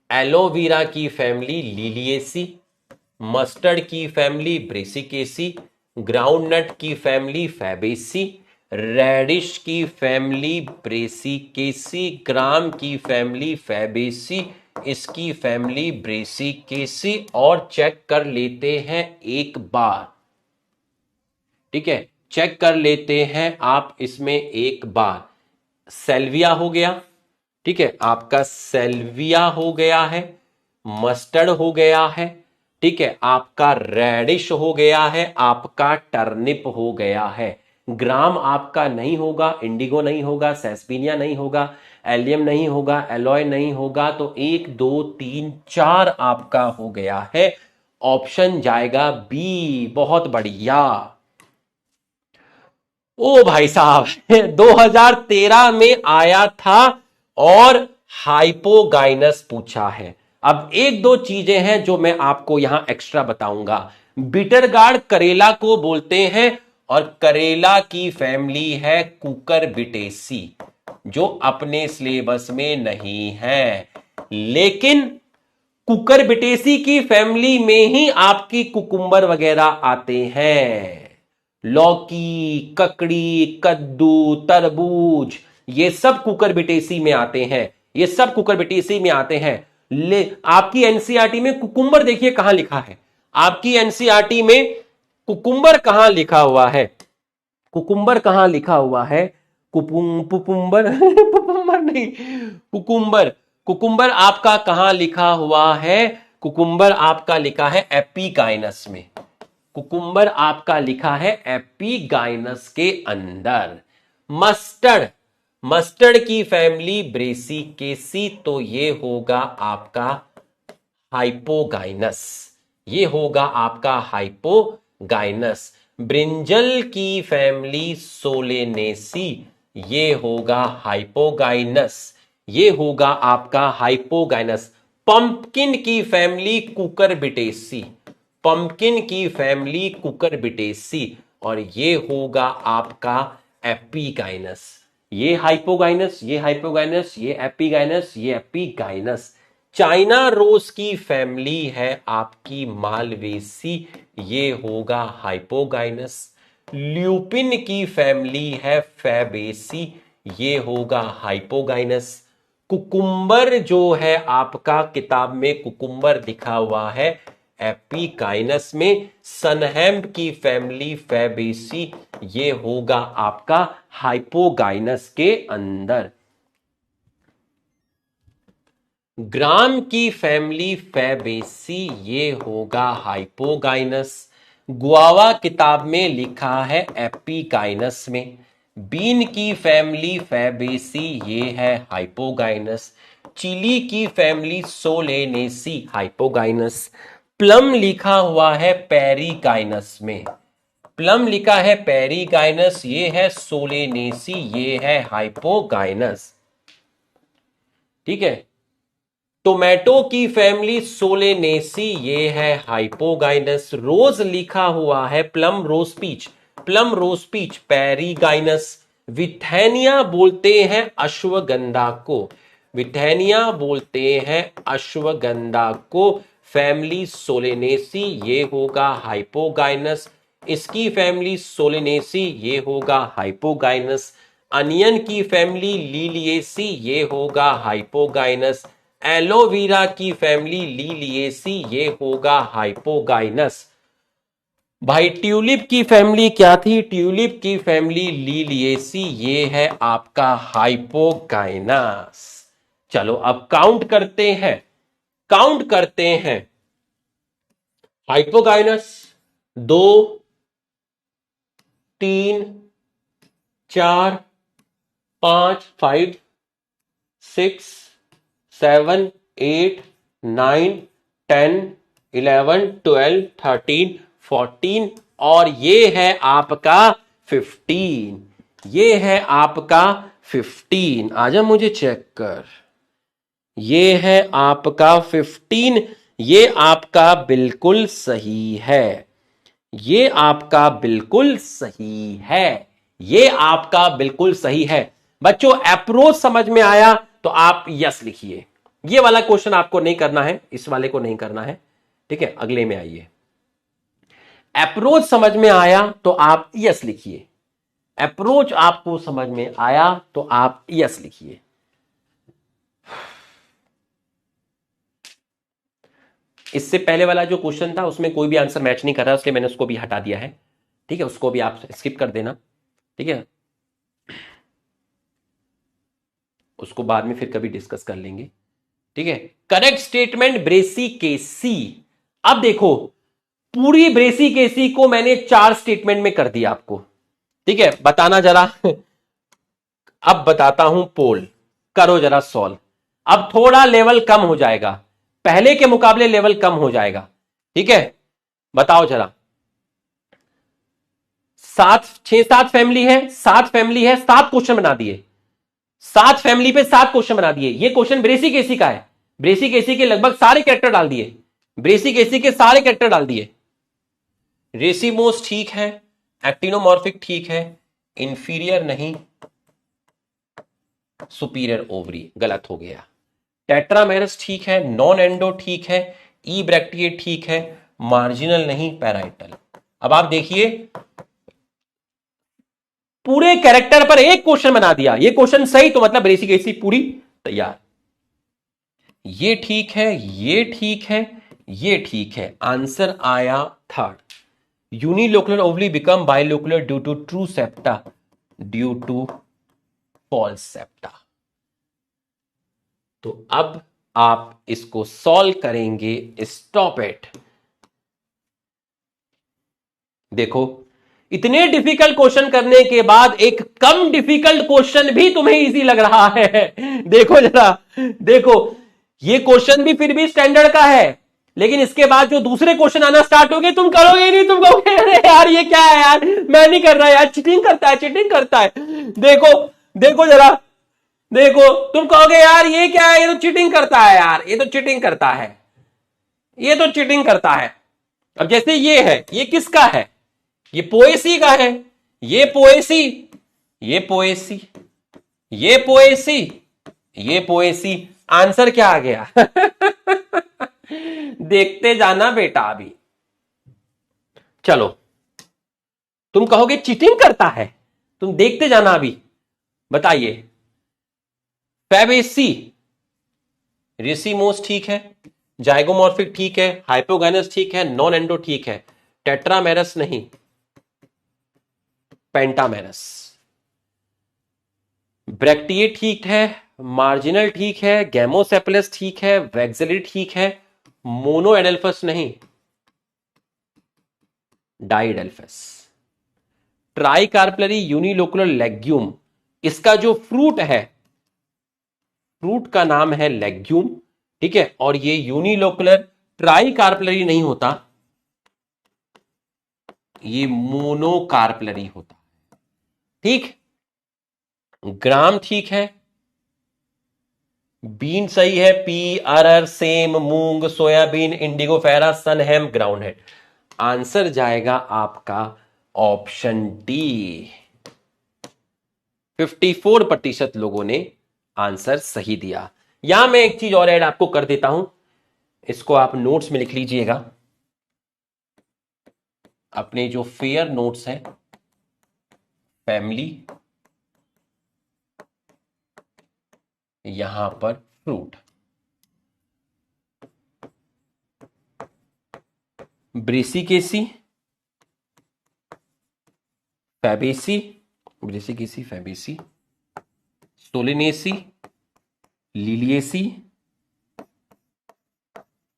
एलोवेरा की फैमिली लिलिएसी, मस्टर्ड की फैमिली ब्रेसिकेसी, ग्राउंडनट की फैमिली फैबेसी, रेडिश की फैमिली ब्रेसिकेसी, ग्राम की फैमिली फैबेसी, इसकी फैमिली ब्रेसिकेसी। और चेक कर लेते हैं एक बार, ठीक है, चेक कर लेते हैं आप इसमें एक बार। सेल्विया हो गया, ठीक है, आपका सेल्विया हो गया है, मस्टर्ड हो गया है, ठीक है, आपका रेडिश हो गया है, आपका टर्निप हो गया है। ग्राम आपका नहीं होगा, इंडिगो नहीं होगा, सेस्पिनिया नहीं होगा, एलियम नहीं होगा, एलॉय नहीं होगा। तो 1 2 3 4 आपका हो गया है, ऑप्शन जाएगा बी। बहुत बढ़िया। ओ भाई साहब, 2013 में आया था और हाइपोगाइनस पूछा है। अब एक दो चीजें हैं जो मैं आपको यहां एक्स्ट्रा बताऊंगा। बिटरगार्ड करेला को बोलते हैं और करेला की फैमिली है कुकुरबिटेसी, जो अपने सिलेबस में नहीं है। लेकिन कुकुरबिटेसी की फैमिली में ही आपकी कुकुम्बर वगैरह आते हैं। लौकी, ककड़ी, कद्दू, तरबूज, ये सब कुकुरबिटेसी में आते हैं। ये सब कुकुरबिटेसी में आते हैं। ले आपकी एनसीईआरटी में कुकुम्बर देखिए कहां लिखा है। आपकी एनसीईआरटी में कुकुम्बर कहां लिखा हुआ है? कुकुम्बर कहां लिखा हुआ है? पुपुम्बर पुपुम्बर नहीं, कुकुम्बर। कुकुम्बर आपका कहां लिखा हुआ है? कुकुम्बर आपका लिखा है एपिगाइनस में। कुकुम्बर आपका लिखा है एपिगाइनस के अंदर। मस्टर्ड, मस्टर्ड की फैमिली ब्रेसिकेसी, तो ये होगा आपका हाइपोगाइनस। ये होगा आपका हाइपोगाइनस। ब्रिंजल की फैमिली सोलेनेसी, ये होगा हाइपोगाइनस। ये होगा आपका हाइपोगाइनस। पंपकिन की फैमिली कुकुरबिटेसी, पंपकिन की फैमिली कुकुरबिटेसी, और ये होगा आपका एपिगाइनस। ये हाइपोगाइनस, ये हाइपोगाइनस, ये एपिगाइनस, ये एपिगाइनस। चाइना रोज की फैमिली है आपकी मालवेसी, ये होगा हाइपोगाइनस। ल्यूपिन की फैमिली है फैबेसी, ये होगा हाइपोगाइनस। कुकुम्बर जो है आपका किताब में कुकुम्बर दिखा हुआ है एपिगाइनस में। सनहैम की फैमिली फैबेसी, ये होगा आपका हाइपोगाइनस के अंदर। ग्राम की फैमिली फैबेसी, ये होगा हाइपोगाइनस। गुआवा किताब में लिखा है एपिगाइनस में। बीन की फैमिली फैबेसी, ये है हाइपोगाइनस। चिली की फैमिली सोलेनेसी, हाइपोगाइनस। प्लम लिखा हुआ है पेरिगाइनस में। प्लम लिखा है पेरिगाइनस, ये है सोलेनेसी, ये है हाइपोगाइनस। ठीक है। टोमेटो की फैमिली सोलेनेसी, ये है हाइपोगाइनस। रोज लिखा हुआ है plum rose peach, plum rose peach perigynous. Withania बोलते हैं अश्वगंधा को, विथेनिया बोलते हैं अश्वगंधा को। फैमिली सोलेनेसी, ये होगा हाइपोगाइनस। इसकी फैमिली सोलेनेसी, ये होगा हाइपोगाइनस। अनियन की फैमिली लीलिएसी, ये होगा हाइपोगाइनस। एलोवेरा की फैमिली लीलिएसी, ये होगा हाइपोगाइनस। भाई ट्यूलिप की फैमिली क्या थी? ट्यूलिप की फैमिली लीलिएसी, ये है आपका हाइपोगाइनस। चलो अब काउंट करते हैं, काउंट करते हैं। हाइपोगाइनस 2, 3, 4, 5, 5, 6, 7, 8, 9, 10, 11, 12, 13, 14, और ये है आपका 15। ये है आपका 15। आजा मुझे चेक कर। ये है आपका 15। ये आपका बिल्कुल सही है। ये आपका बिल्कुल सही है। ये आपका बिल्कुल सही है। बच्चों अप्रोच समझ में आया तो आप यस लिखिए। ये वाला क्वेश्चन आपको नहीं करना है, इस वाले को नहीं करना है। ठीक है, अगले में आइए। अप्रोच समझ में आया तो आप यस लिखिए। अप्रोच आपको समझ में आया तो आप यस लिखिए। इससे पहले वाला जो क्वेश्चन था उसमें कोई भी आंसर मैच नहीं कर रहा, इसलिए मैंने उसको भी हटा दिया है। ठीक है, उसको भी आप स्किप कर देना। ठीक है, उसको बाद में फिर कभी डिस्कस कर लेंगे। ठीक है। Correct statement Brassicaceae. अब देखो पूरी ब्रेसिकेसी को मैंने 4 स्टेटमेंट में कर दिया आपको। ठीक है, बताना जरा अब बताता हूं पोल, करो जरा सॉल्व। अब थोड़ा लेवल कम हो जाएगा, पहले के मुकाबले लेवल कम हो जाएगा। ठीक है, बताओ जरा। 7, 6, 7 फैमिली है, 7 फैमिली है, 7 क्वेश्चन बना दिए। 7 फैमिली पे 7 क्वेश्चन बना दिए। ये क्वेश्चन ब्रेसी केसी का है, ब्रेसी केसी के लगभग सारे कैरेक्टर डाल दिए, ब्रेसी केसी के सारे कैरेक्टर डाल दिए। रेसिमोस ठीक है, एक्टिनोमॉर्फिक ठीक है, इंफीरियर नहीं, सुपीरियर ओवरी गलत हो गया। टेट्रामेरस ठीक है, नॉन एंडो ठीक है, ई ब्रैक्टिएट ठीक है, मार्जिनल नहीं, पैराइटल। अब आप देखिए पूरे कैरेक्टर पर एक क्वेश्चन बना दिया, ये क्वेश्चन सही तो मतलब बेसिक ऐसी पूरी तैयार। ये ठीक है, ये ठीक है, ये ठीक है, आंसर आया third. Unilocular ovary become bilocular due to true septa, due to false septa. तो अब आप इसको सॉल्व करेंगे, स्टॉप इट। देखो इतने डिफिकल्ट क्वेश्चन करने के बाद एक कम डिफिकल्ट क्वेश्चन भी तुम्हें इजी लग रहा है। देखो जरा, देखो ये क्वेश्चन भी फिर भी स्टैंडर्ड का है, लेकिन इसके बाद जो दूसरे क्वेश्चन आना स्टार्ट हो गए तुम करोगे नहीं, तुम कहोगे अरे यार ये क्या है यार, मैं नहीं कर रहा यार, चीटिंग करता है, चीटिंग करता है। देखो देखो जरा, देखो तुम कहोगे यार ये क्या है, ये तो चीटिंग करता है यार, ये तो चीटिंग करता है, ये तो चीटिंग करता है। अब जैसे ये है, ये किसका है, ये पोएसी का है, ये पोएसी, ये पोएसी, ये पोएसी, ये पोएसी, आंसर क्या आ गया? देखते जाना बेटा अभी। चलो तुम कहोगे चीटिंग करता है, तुम देखते जाना अभी। बताइए फैबेसी, रेसिमोस ठीक है, जाइगोमॉर्फिक ठीक है, हाइपोगाइनस ठीक है, नॉन एंडो ठीक है, टेट्रामेरस नहीं, पेंटामेरस, ब्रैक्टिए ठीक है, मार्जिनल ठीक है, गैमोसेपलस ठीक है, वैक्सिली ठीक है, मोनोएडेल्फस नहीं, डाइडेल्फस, ट्राइकार्पलरी यूनिलोकुलर लेग्यूम, इसका जो फ्रूट है, फ्रूट का नाम है लेग्यूम, ठीक है, और ये यूनिलोकुलर ट्राइकार्पलरी नहीं होता, ये मोनोकार्पलरी होता, ठीक। ग्राम ठीक है, बीन सही है, पी, अरहर, सेम, मूंग, सोयाबीन, इंडिगो फेरा, सनहेम, ग्राउंडहेड। आंसर जाएगा आपका ऑप्शन डी। 54% लोगों ने आंसर सही दिया। यहां मैं एक चीज और ऐड आपको कर देता हूं, इसको आप नोट्स में लिख लीजिएगा, अपने जो फेयर नोट्स हैं, फैमिली, यहां पर fruit, brassicaceae, fabaceae, brassicaceae, fabaceae, solanaceae, liliaceae,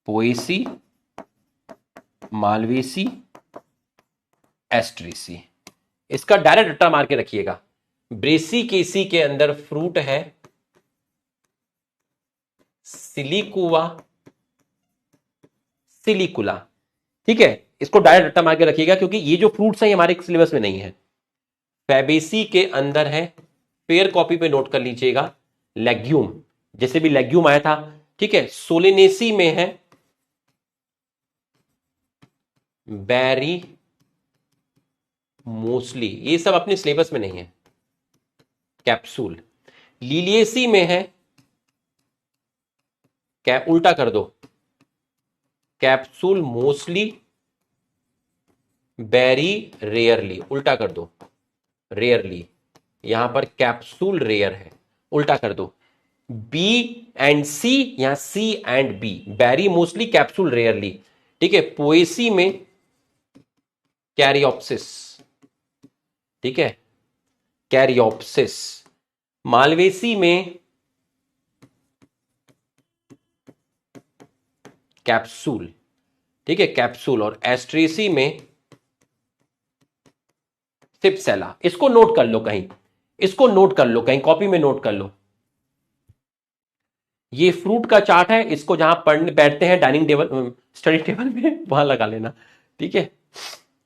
poaceae, malvaceae, asteraceae. इसका डायरेक्ट रट्टा मार के रखिएगा। ब्रेसिकेसी के अंदर फ्रूट है सिलिकुआ, सिलिकुला, ठीक है, इसको डायरेक्ट रट्टा मार के रखिएगा क्योंकि ये जो फ्रूट्स हैं हमारे सिलेबस में नहीं है। फैबेसी के अंदर है, पेयर कॉपी पे नोट कर लीजिएगा, लेग्यूम, जैसे भी लेग्यूम आया था, ठीक है। सोलिनेसी में है बैरी, मोस्टली, ये सब अपने सिलेबस में नहीं है, कैप्सूल। लिलिएसी में है, क्या उल्टा कर दो, कैप्सूल मोस्टली, बेरी रेयरली, उल्टा कर दो, रेयरली, यहां पर कैप्सूल रेयर है, उल्टा कर दो। बी एंड सी, यहां C and B, berry mostly, capsule rarely, ठीक है। पोएसी में कैरियोप्सिस, ठीक है, कैरियोप्सिस। मालवेसी में कैप्सूल, ठीक है, कैप्सूल। और एस्ट्रेसी में सिप्सेला। इसको नोट कर लो कहीं, इसको नोट कर लो कहीं, कॉपी में नोट कर लो। ये फ्रूट का चार्ट है, इसको जहां पढ़ने बैठते हैं डाइनिंग टेबल, स्टडी टेबल में, वहां लगा लेना, ठीक है।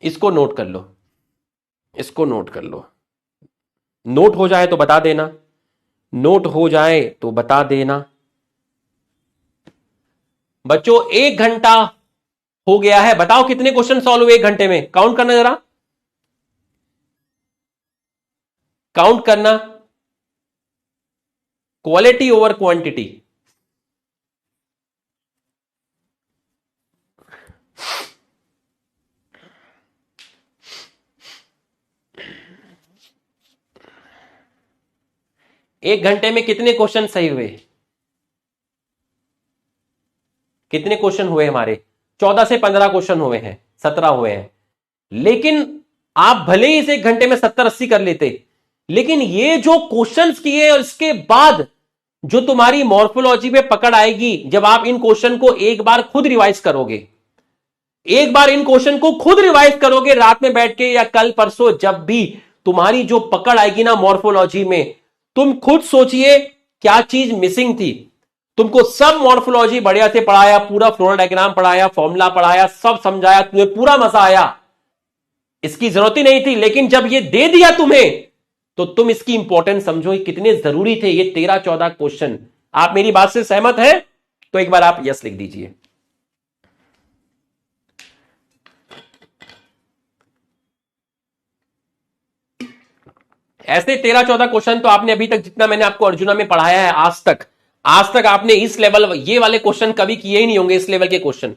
इसको नोट कर लो, इसको नोट कर लो, नोट हो जाए तो बता देना, नोट हो जाए तो बता देना। बच्चों 1 घंटा हो गया है, बताओ कितने क्वेश्चन सॉल्व हुए 1 घंटे में, काउंट करना जरा, काउंट करना। Quality over quantity. एक घंटे में कितने क्वेश्चन सही हुए? कितने क्वेश्चन हुए हमारे? 14 से 15 क्वेश्चन हुए हैं, 17 हुए हैं। लेकिन आप भले ही इसे 1 घंटे में 70-80 कर लेते, लेकिन ये जो क्वेश्चंस किए और इसके बाद जो तुम्हारी मॉर्फोलॉजी पे पकड़ आएगी, जब आप इन क्वेश्चन को एक बार खुद रिवाइज करोगे, एक बार इन क्वेश्चन को खुद रिवाइज करोगे रात में बैठ के या कल परसों, जब भी तुम्हारी जो पकड़ आएगी ना मॉर्फोलॉजी में, तुम खुद सोचिए क्या चीज मिसिंग थी। तुमको सब मॉर्फोलॉजी बढ़िया से पढ़ाया, पूरा फ्लोरल डायग्राम पढ़ाया, फॉर्मूला पढ़ाया, सब समझाया, तुम्हें पूरा मजा आया, इसकी जरूरत ही नहीं थी, लेकिन जब ये दे दिया तुम्हें तो तुम इसकी इंपॉर्टेंस समझो कितने जरूरी थे ये 13-14 क्वेश्चन। आप मेरी बात से सहमत हैं? तो एक बार आप यस लिख दीजिए। ऐसे 13-14 क्वेश्चन तो आपने अभी तक, जितना मैंने आपको अर्जुना में पढ़ाया है आज तक आपने इस लेवल, ये वाले क्वेश्चन कभी किए ही नहीं होंगे, इस लेवल के क्वेश्चन।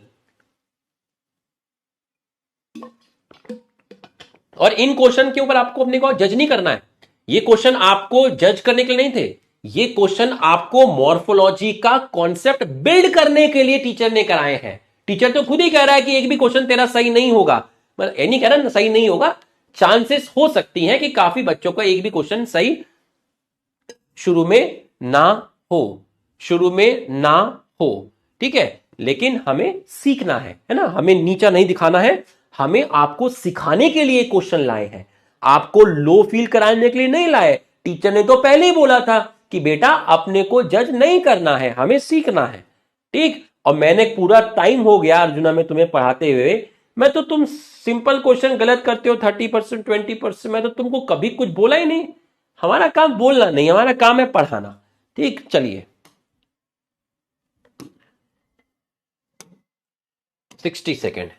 और इन क्वेश्चन के ऊपर आपको अपने को जज नहीं करना है, ये क्वेश्चन आपको जज करने के लिए नहीं थे, ये क्वेश्चन आपको मॉर्फोलॉजी का कॉन्सेप्ट बिल्ड करने के लिए टीचर ने कराए हैं। टीचर तो खुद ही कह रहा है कि एक भी क्वेश्चन तेरा सही नहीं होगा, मतलब ये नहीं कह रहा ना सही नहीं होगा, चांसेस हो सकती हैं कि काफी बच्चों का एक भी क्वेश्चन सही शुरू में ना हो, शुरू में ना हो, ठीक है। लेकिन हमें सीखना है ना, हमें नीचा नहीं दिखाना है, हमें आपको सिखाने के लिए क्वेश्चन लाए हैं, आपको लो फील कराने के लिए नहीं लाए। टीचर ने तो पहले ही बोला था कि बेटा अपने को जज नहीं करना है, हमें सीखना है, ठीक। और मैंने पूरा टाइम हो गया अर्जुना में तुम्हें पढ़ाते हुए, मैं तो तुम सिंपल क्वेश्चन गलत करते हो 30%, 20%, मैं तो तुमको कभी कुछ बोला ही नहीं। हमारा काम बोलना नहीं, हमारा काम है पढ़ाना, ठीक। चलिए 60 सेकेंड।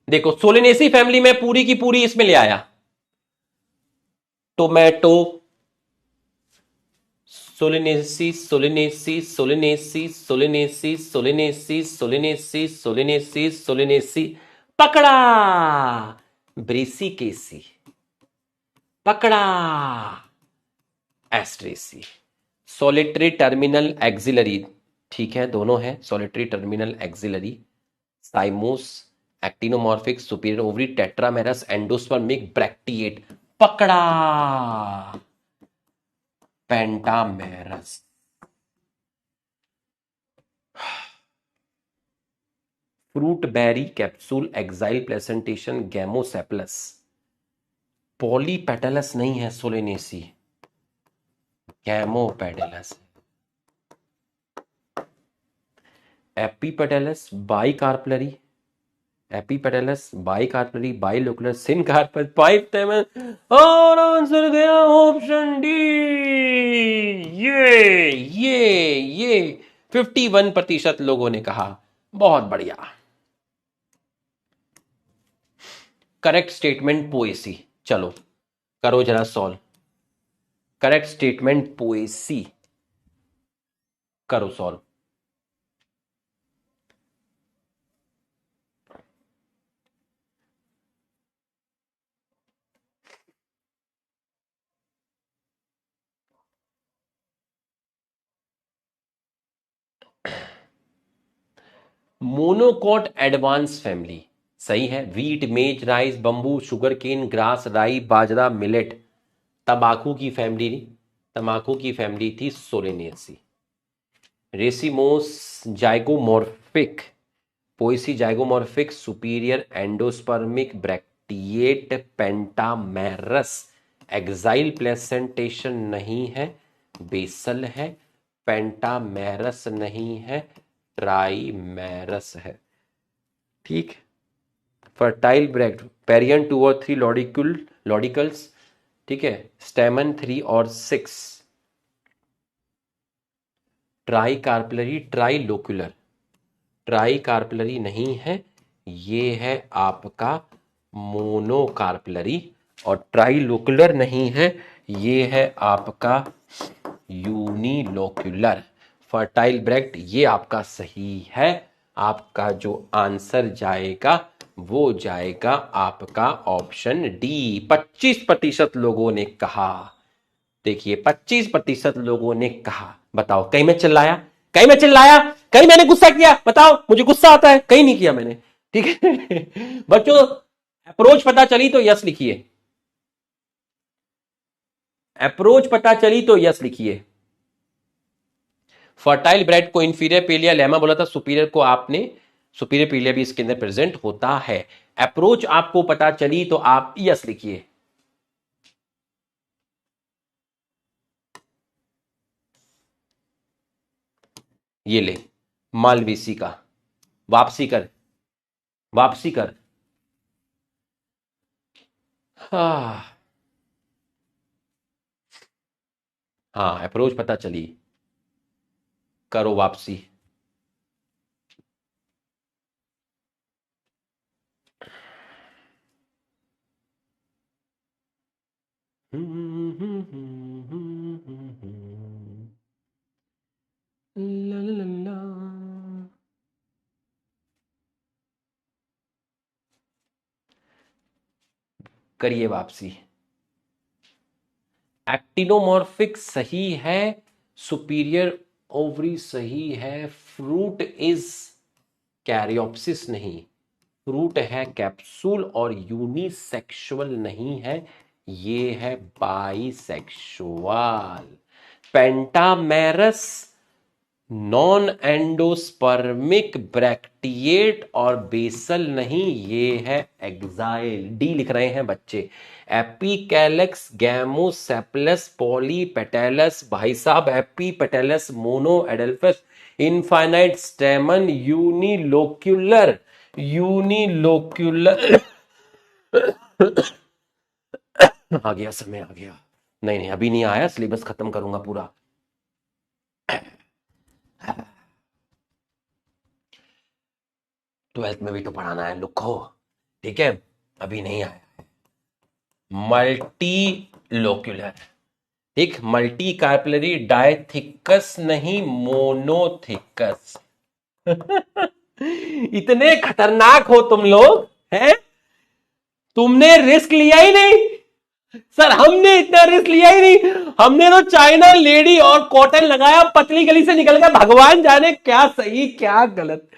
देखो सोलिनेसी फैमिली में पूरी की पूरी इसमें ले आया, tomato, solanaceae solanaceae solanaceae solanaceae solanaceae solanaceae solanaceae solanaceae, पकड़ा, ब्रेसिकेसी, पकड़ा, एस्ट्रेसी, सोलिटरी टर्मिनल एक्सिलरी, ठीक है दोनों है, solitary terminal axillary, cymose, actinomorphic, superior ovary, tetramerous, endospermic, bracteate, पकड़ा, pentamerous, fruit berry capsule, axile placentation, gamosepalous, polypetalous नहीं है solanaceae, gamopetalous, epipetalous, bicarpellary, epipetalous, bicarpellary, bilocular, syncarpous, five stamen, और answer गया option D. ये 51% लोगों ने कहा, बहुत बढ़िया। करेक्ट स्टेटमेंट पोएसी, चलो करो जरा सॉल्व। करेक्ट स्टेटमेंट पोएसी करो सॉल्व। मोनोकॉट एडवांस फैमिली सही है। Wheat, maize, rice, bamboo, sugar cane, grass, rye, बाजरा, मिलेट, तंबाकू की फैमिली, तंबाकू की फैमिली थी Solanaceae. Racemose zygomorphic, Poaceae zygomorphic, superior endospermic, bracteate, pentamerous, exile placentation नहीं है, बेसल है, पेंटामेरस नहीं है, ट्राइमेरस है, ठीक। फर्टाइल ब्रैक्ट, पेरियन 2 और 3 लॉडिकल्स, ठीक है, स्टेमन 3 और 6, tricarpellary, trilocular, tricarpellary नहीं है, ये है आपका मोनोकार्पलरी, और ट्राई लोक्यूलर नहीं है, ये है आपका यूनिलोक्यूलर। फर्टाइल ब्रैक्ट ये आपका सही है। आपका जो आंसर जाएगा वो जाएगा आपका ऑप्शन डी। 25% लोगों ने कहा, देखिए 25% लोगों ने कहा। बताओ, कहीं मैं चिल्लाया, कहीं मैं चिल्लाया, कहीं मैंने गुस्सा किया? बताओ, मुझे गुस्सा आता है, कहीं नहीं किया मैंने। ठीक है बच्चों, अप्रोच पता चली तो यस लिखिए, अप्रोच पता चली तो यस लिखिए। फर्टाइल ब्रेड को इंफीरियर पेलिया लेमा बोला था, सुपीरियर को आपने, सुपीरियर पेलिया भी इसके अंदर प्रेजेंट होता है। अप्रोच आपको पता चली तो आप यस लिखिए। ये ले मालवेसी का, वापसी कर, वापसी कर। हाँ हाँ, अप्रोच पता चली, करो वापसी। ला ला ला ला। करिए वापसी। एक्टिनोमॉर्फिक सही है, सुपीरियर ओवरी सही है, फ्रूट इज कैरियोप्सिस नहीं, फ्रूट है कैप्सूल, और यूनिसेक्सुअल नहीं है, ये है bisexual. Pentamerous non endospermic bracteate और बेसल नहीं, ये है एक्साइल। डी लिख रहे हैं बच्चे। एपिकैलेक्स गैमोसेपलस पॉलीपेटेलस, भाई साहब epipetalous monadelphous, infinite stamen, unilocular, unilocular आ गया, समय आ गया। नहीं नहीं, अभी नहीं आया, सिलेबस खत्म करूंगा पूरा। 12th में भी तो पढ़ाना है लुक्को, ठीक है, अभी नहीं आया। मल्टी लोक्यूलर, ठीक, मल्टी कार्पलरी, डायथिकस नहीं, मोनोथिकस। इतने खतरनाक हो तुम लोग हैं, तुमने रिस्क लिया ही नहीं। सर हमने इतना रिस्क लिया ही नहीं, हमने तो चाइना लेडी और कॉटन लगाया, पतली गली से निकल गया, भगवान जाने क्या सही क्या गलत।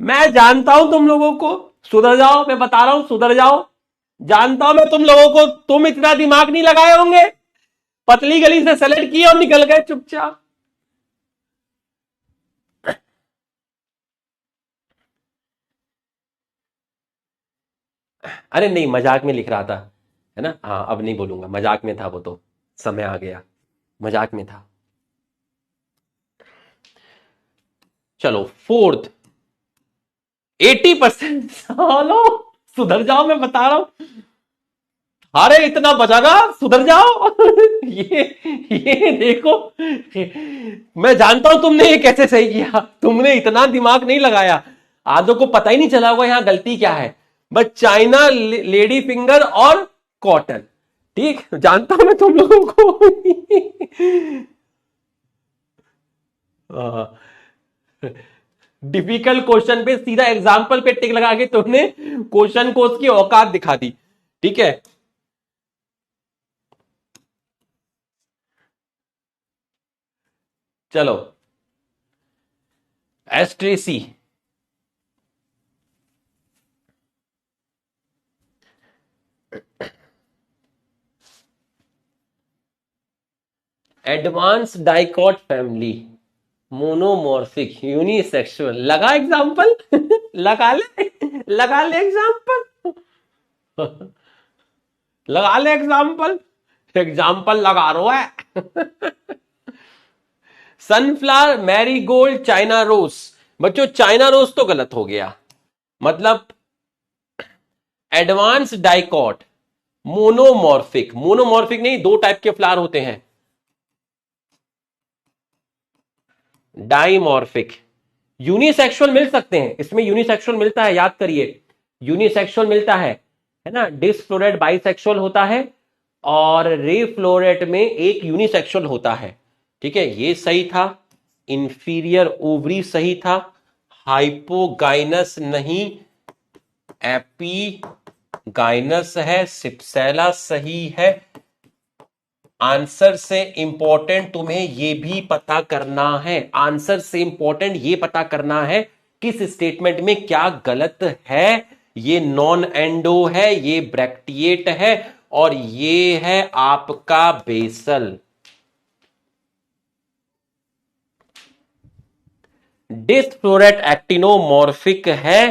मैं जानता हूं तुम लोगों को, सुधर जाओ, मैं बता रहा हूं सुधर जाओ। जानता हूं मैं तुम लोगों को, तुम इतना दिमाग नहीं लगाए होंगे, पतली गली से सेलेक्ट किए और निकल गए चुपचाप। अरे नहीं, मजाक में लिख रहा था, है ना। हाँ अब नहीं बोलूंगा, मजाक में था वो तो, समय आ गया, मजाक में था। चलो फोर्थ, 80%। सालो सुधर जाओ, मैं बता रहा हूं, अरे इतना बचाना, सुधर जाओ। ये देखो, मैं जानता हूं तुमने ये कैसे सही किया, तुमने इतना दिमाग नहीं लगाया, आधों को पता ही नहीं चला होगा यहां गलती क्या है। बस चाइना लेडी फिंगर और कॉटन, ठीक, जानता हूं मैं तुम लोगों को। डिफिकल्ट क्वेश्चन पे सीधा एग्जाम्पल पे टिक लगा के तुमने क्वेश्चन को उसकी औकात दिखा दी, ठीक है। चलो एस्ट्रेसी, advance dicot family, monomorphic, unisexual, लगा एग्जाम्पल। लगा ले, लगा ले एग्जाम्पल, लगा ले एग्जाम्पल, एग्जाम्पल लगा रो है। Sunflower, marigold, China rose. बच्चों चाइना रोज तो गलत हो गया, मतलब एडवांस डाइकॉट, मोनोमॉर्फिक, मोनोमॉर्फिक नहीं, दो टाइप के फ्लावर होते हैं। डाइमॉर्फिक। यूनिसेक्सुअल मिल सकते हैं, इसमें यूनिसेक्सुअल मिलता है, याद करिए, यूनिसेक्सुअल मिलता है ना। डिसफ्लोरेट बाइसेक्सुअल होता है और रेफ्लोरेट में एक यूनिसेक्सुअल होता है। ठीक है, ये सही था। इंफीरियर ओवरी सही था, हाइपोगाइनस नहीं, एपीगाइनस है, सिप्सेला सही है। आंसर से इंपॉर्टेंट तुम्हें यह भी पता करना है, आंसर से इंपॉर्टेंट यह पता करना है किस स्टेटमेंट में क्या गलत है। ये नॉन एंडो है, ये ब्रैक्टिएट है, और ये है आपका बेसल। डिसफ्लोरेट एक्टिनोमॉर्फिक है,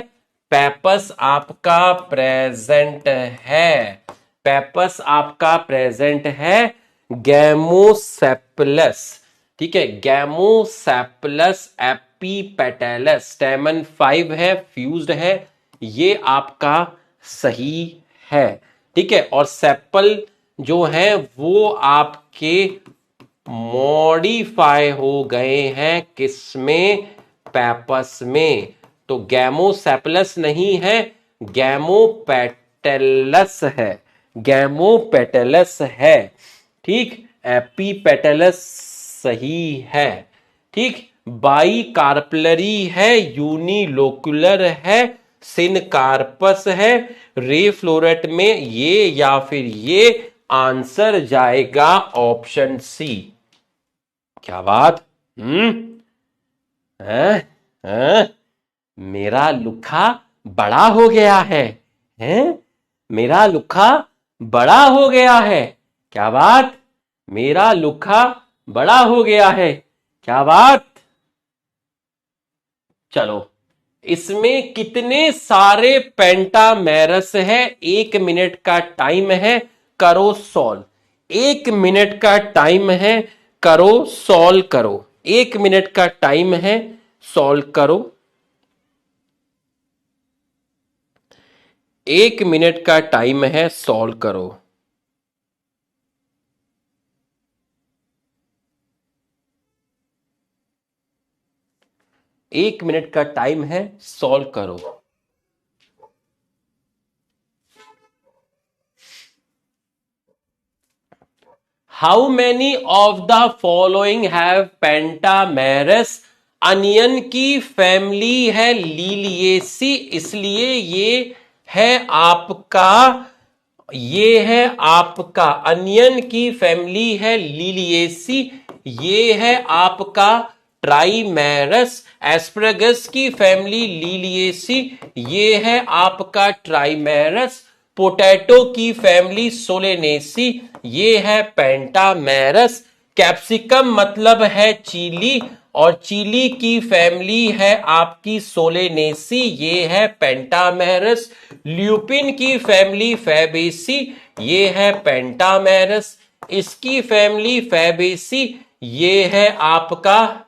पेपस आपका प्रेजेंट है, पेपस आपका प्रेजेंट है। गैमोसेप्लस, ठीक है, गैमोसेप्लस एपीपेटलस स्टेमन 5 है, फ्यूज्ड है, ये आपका सही है। ठीक है, और सेपल जो है वो आपके मॉडिफाई हो गए हैं, किसमें, पेपस में। तो गैमोसेप्लस नहीं है, गैमोपेटलस है, गैमोपेटलस है। ठीक, एपीपेटलस सही है। ठीक, बाई कार्पलरी है, यूनिलोकुलर है, सिनकार्पस है, रेफ्लोरेट में ये या फिर ये, आंसर जाएगा ऑप्शन सी। क्या बात, है? मेरा लुखा बड़ा हो गया है? मेरा लुखा बड़ा हो गया है, क्या बात, मेरा लुखा बड़ा हो गया है, क्या बात। चलो, इसमें कितने सारे पेंटामेरस है, 1 मिनट का टाइम है, करो सॉल्व। 1 मिनट का टाइम है, करो सॉल्व करो, 1 मिनट का टाइम है, सॉल्व करो। 1 मिनट का टाइम है, सॉल्व करो। एक मिनट का टाइम है, सॉल्व करो। How many of the following have pentamerous. Onion की फैमिली है लीलिएसी, इसलिए ये है आपका, ये है आपका अनियन की फैमिली है लीलिएसी, ये है आपका ट्राइमेरस। एस्परगस की फैमिली लीलिएसी, ये है आपका ट्राइमेरस। पोटैटो की फैमिली सोलेनेसी, ये है पेंटामेरस। कैप्सिकम मतलब है चिली, और चिली की फैमिली है आपकी सोलेनेसी, ये है पेंटामेरस। ल्यूपिन की फैमिली फैबेसी, ये है पेंटामेरस। इसकी फैमिली फैबेसी, ये है आपका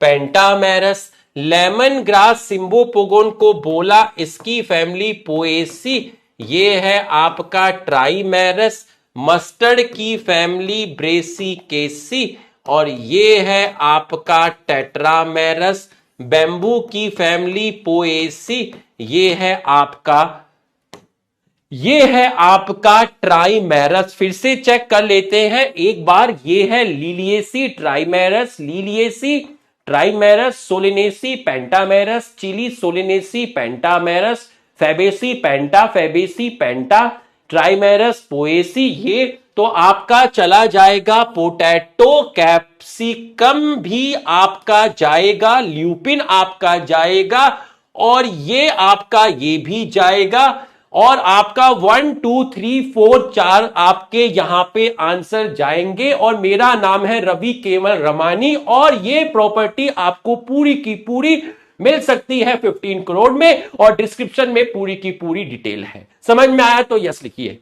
पेंटामेरस। लेमन ग्रास सिम्बोपोगोन को बोला, इसकी फैमिली पोएसी, ये है आपका ट्राइमेरस। मस्टर्ड की फैमिली ब्रेसिकेसी, और ये है आपका टेट्रामेरस। बेम्बू की फैमिली पोएसी, ये है आपका ट्राइमेरस। फिर से चेक कर लेते हैं एक बार, ये है liliaceae, trimerous, liliaceae, trimerous, solanaceae, pentamerous, chilli, solanaceae, pentamerous, fabaceae, penta, fabaceae, penta, trimerous, poaceae. ये तो आपका चला जाएगा पोटैटो, कैप्सिकम भी आपका जाएगा, ल्यूपिन आपका जाएगा, और ये आपका ये भी जाएगा, और आपका 1 2 3 4 4 आपके यहां पे आंसर जाएंगे। और मेरा नाम है रवि केवल रमानी, और ये प्रॉपर्टी आपको पूरी की पूरी मिल सकती है 15 करोड़ में, और डिस्क्रिप्शन में पूरी की पूरी डिटेल है। समझ में आया तो यस लिखिए।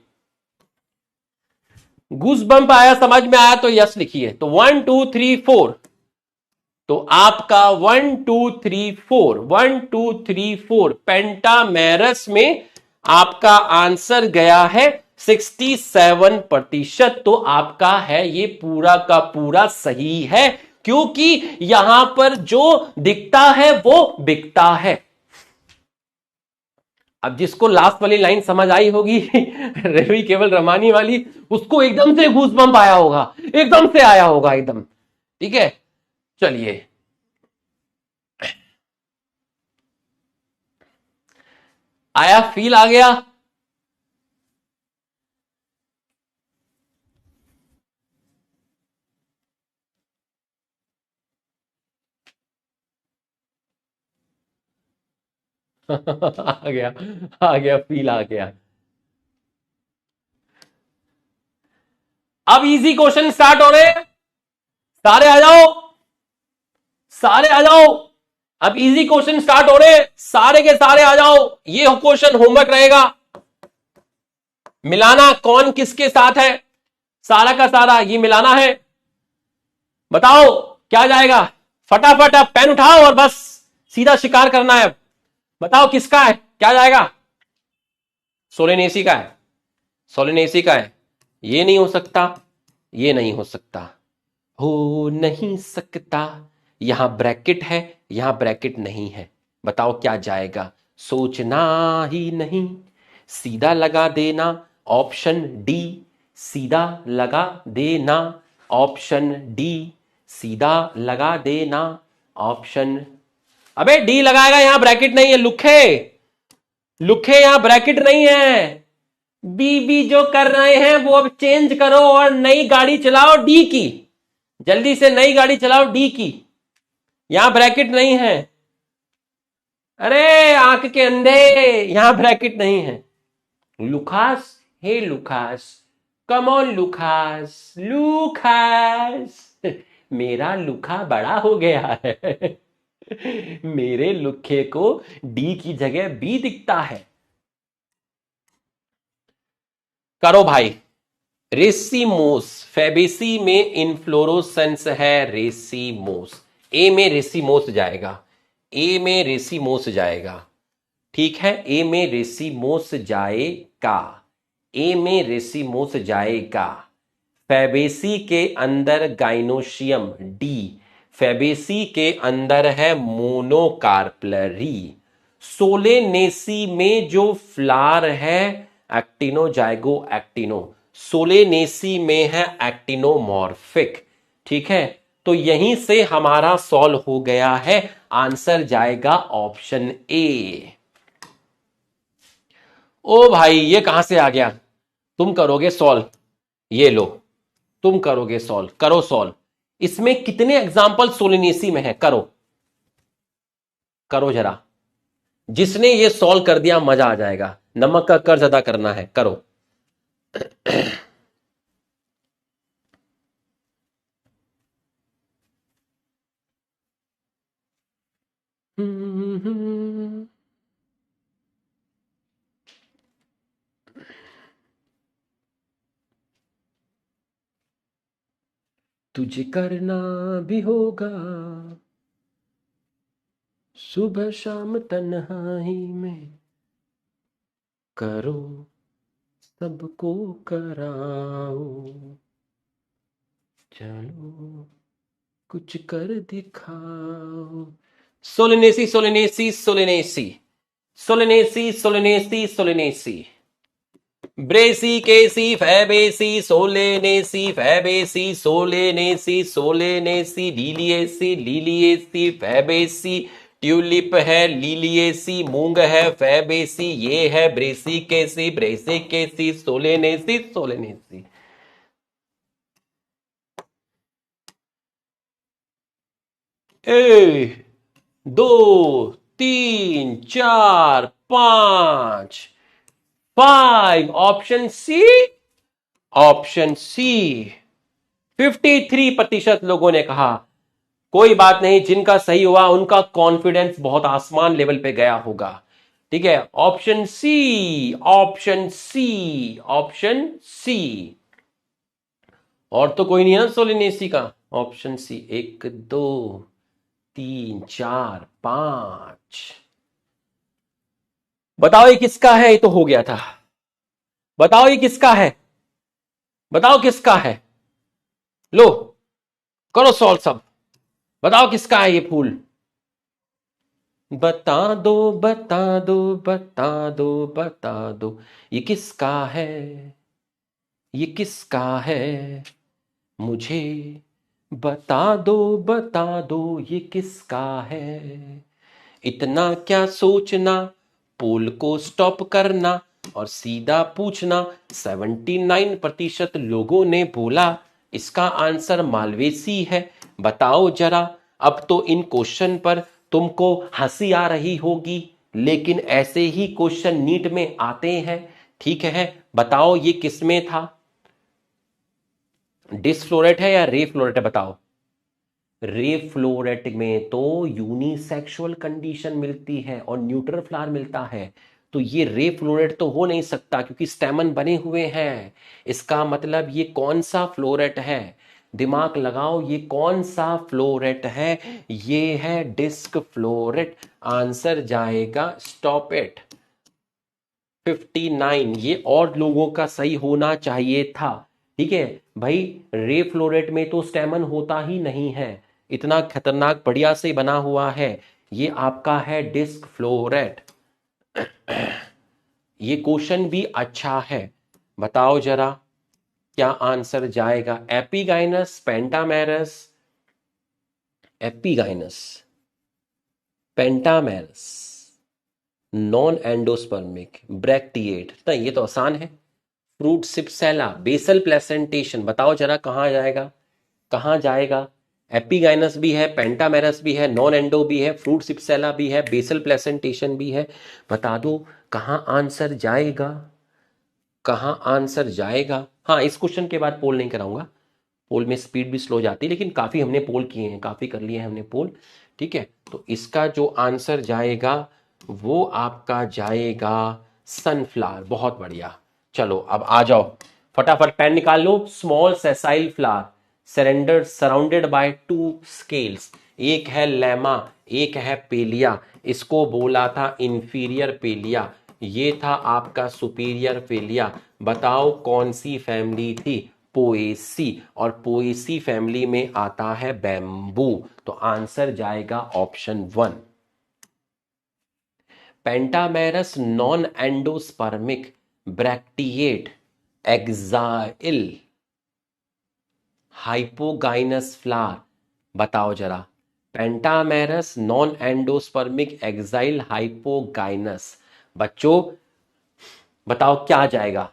गूज़बम्प आया, समझ में आया तो यस लिखिए। तो 1 2 3 4, तो आपका 1 2 3 4, 1 2 3 4 पेंटामेरस में आपका आंसर गया है 67%। तो आपका है ये पूरा का पूरा सही है। क्योंकि यहां पर जो दिखता है वो बिकता है। अब जिसको लास्ट वाली लाइन समझ आई होगी रवि केवल रमानी वाली, उसको एकदम से गूज़बम्प आया होगा, एकदम से आया होगा एकदम। ठीक है, चलिए आया, फील आ गया। आ गया, आ गया, फील आ गया। अब इजी क्वेश्चन स्टार्ट हो रहे हैं, सारे आ जाओ, सारे आ जाओ। अब इजी क्वेश्चन स्टार्ट हो रहे हैं, सारे के सारे आ जाओ। ये क्वेश्चन होमवर्क रहेगा, मिलाना कौन किसके साथ है, सारा का सारा ये मिलाना है। बताओ क्या जाएगा, फटाफट अब पेन उठाओ और बस सीधा शिकार करना है। बताओ किसका है, क्या जाएगा। सोलेनेसी का है, सोलेनेसी का है। ये नहीं हो सकता, ये नहीं हो सकता, हो नहीं सकता। यहां ब्रैकेट है, यहां ब्रैकेट नहीं है। बताओ क्या जाएगा, सोचना ही नहीं, सीधा लगा देना। ऑप्शन डी, सीधा लगा देना। ऑप्शन डी, सीधा लगा देना। ऑप्शन, अबे डी लगाएगा, यहां ब्रैकेट नहीं है, लुखे लुखे, यहां ब्रैकेट नहीं है। बी जो कर रहे हैं वो अब चेंज करो और नई गाड़ी चलाओ डी की, जल्दी से नई गाड़ी चलाओ डी की, यहां ब्रैकेट नहीं है। अरे आंख के अंधे, यहां ब्रैकेट नहीं है। Lucas, hey Lucas, come on Lucas, Lucas, मेरा लुका बड़ा हो गया है मेरे लुखे को डी की जगह बी दिखता है। करो भाई, रेसिमोस, फेबेसी में इनफ्लोरोसेंस है रेसिमोस। ए में रेसिमोस जाएगा, ए में रेसिमोस जाएगा। ठीक है, ए में रेसिमोस जाएगा, ए में रेसिमोस जाएगा। फेबेसी के अंदर गाइनोशियम डी, फेबेसी के अंदर है मोनोकार्पलरी। सोलेनेसी में जो फ्लावर है एक्टिनोजाइगो एक्टिनो, सोलेनेसी में है एक्टिनोमॉर्फिक। ठीक है, तो यहीं से हमारा सॉल्व हो गया है, आंसर जाएगा ऑप्शन ए। ओ भाई ये कहां से आ गया, तुम करोगे सॉल्व, ये लो तुम करोगे सॉल्व, करो सॉल्व। इसमें कितने एग्जाम्पल सोलिनेसी में है, करो करो जरा, जिसने ये सॉल्व कर दिया मजा आ जाएगा, नमक का कर्ज अदा करना है, करो तुझे करना भी होगा सुबह शाम तन्हाई में, करो सबको कराओ, चलो कुछ कर दिखाओ। Solanaceae solanaceae solanaceae solanaceae solanaceae solanaceae, brassicaceae fabaceae solanaceae fabaceae solanaceae solanaceae, liliaceae liliaceae fabaceae, tulip है लीलिएसी, मूंग है फैबेसी, ये है ब्रेसी केसी ब्रेसी केसी सोलेनेसी सोलेनेसी। एक, दो, तीन, चार, पांच, 5, ऑप्शन सी, ऑप्शन सी। 53% लोगों ने कहा। कोई बात नहीं, जिनका सही हुआ उनका कॉन्फिडेंस बहुत आसमान लेवल पे गया होगा। ठीक है, option C, option C, option C. और तो कोई नहीं है ना सोलिनेसी का, ऑप्शन सी। 1, 2, 3, 4, 5। बताओ ये किसका है, ये तो हो गया था। बताओ ये किसका है, बताओ किसका है, लो करो सॉल्व सब। बताओ किसका है ये फूल? बता दो बता दो बता दो बता दो, ये किसका है, ये किसका है, मुझे बता दो ये किसका है। इतना क्या सोचना, पोल को स्टॉप करना और सीधा पूछना। 79% लोगों ने बोला इसका आंसर मालवेसी है। बताओ जरा, अब तो इन क्वेश्चन पर तुमको हंसी आ रही होगी, लेकिन ऐसे ही क्वेश्चन नीट में आते हैं। ठीक है, बताओ ये किसमें था? डिस्फ्लोरेट है या रे फ्लोरेट है? बताओ। रे फ्लोरेट में तो यूनिसेक्सुअल कंडीशन मिलती है और न्यूट्रल फ्लावर मिलता है, तो ये रे फ्लोरेट तो हो नहीं सकता क्योंकि स्टेमन बने हुए हैं। इसका मतलब ये कौन सा फ्लोरेट है? दिमाग लगाओ, ये कौन सा फ्लोरेट है? ये है डिस्क फ्लोरेट। आंसर जाएगा स्टॉप इट 59। ये और लोगों का सही होना चाहिए था। ठीक है भाई, रे फ्लोरेट में तो स्टेमन होता ही नहीं है, इतना खतरनाक बढ़िया से बना हुआ है। ये आपका है डिस्क फ्लोरेट। ये क्वेश्चन भी अच्छा है। बताओ जरा क्या आंसर जाएगा? Epigynous, pentamerous, epigynous, pentamerous, non endospermic, bracteate. नहीं, ये तो आसान है। Fruit cypsela, basal placentation. बताओ जरा कहाँ जाएगा, कहाँ जाएगा? एपिगाइनस भी है, पेंटामेरस भी है, नॉन एंडो भी है, फ्रूट सिप्सेला भी है, बेसल प्लेसेंटेशन भी है। बता दो कहाँ आंसर जाएगा, कहाँ आंसर जाएगा? हाँ, इस क्वेश्चन के बाद पोल नहीं कराऊंगा, पोल में स्पीड भी स्लो जाती है, लेकिन काफी हमने पोल किए हैं, काफी कर लिए हैं हमने पोल। ठीक है, तो इसका जो आंसर जाएगा वो आपका जाएगा सनफ्लावर। बहुत बढ़िया। चलो अब आ जाओ, फटाफट पेन निकाल लो। Small sessile flower surrender surrounded by two scales. एक है लेमा, एक है पेलिया। इसको बोला था इंफीरियर पेलिया, ये था आपका सुपीरियर पेलिया। बताओ कौन सी फैमिली थी? पोएसी। और पोएसी फैमिली में आता है बैम्बू। तो आंसर जाएगा option 1। Pentamerous non endospermic bracteate axile hypogynous flower. बताओ जरा, pentamerous non endospermic axile hypogynous. बच्चों बताओ क्या जाएगा?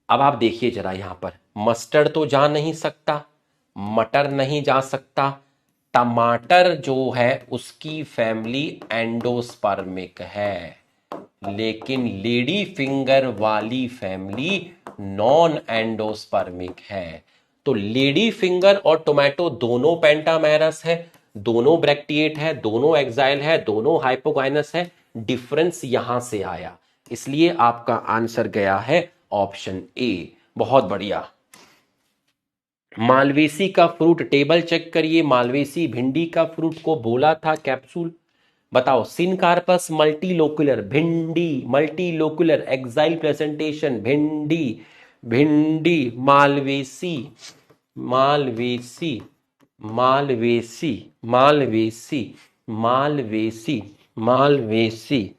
अब आप देखिए जरा, यहां पर मस्टर्ड तो जा नहीं सकता, मटर नहीं जा सकता, टमाटर जो है उसकी फैमिली एंडोस्पर्मिक है, लेकिन लेडी फिंगर वाली फैमिली नॉन एंडोस्पर्मिक है। तो लेडी फिंगर और टोमेटो दोनों पेंटामेरस है, दोनों ब्रैक्टिएट है, दोनों एक्साइल है, दोनों हाइपोगाइनस है। डिफरेंस यहां से आया, इसलिए आपका आंसर गया है ऑप्शन ए। बहुत बढ़िया। मालवेसी का फ्रूट टेबल चेक करिए। मालवेसी भिंडी का फ्रूट को बोला था कैप्सूल। बताओ, सिनकार्पस मल्टीलोकुलर, भिंडी मल्टीलोकुलर, एक्साइल प्रेजेंटेशन, भिंडी, भिंडी, malvaceae, malvaceae, malvaceae, malvaceae, malvaceae, malvaceae,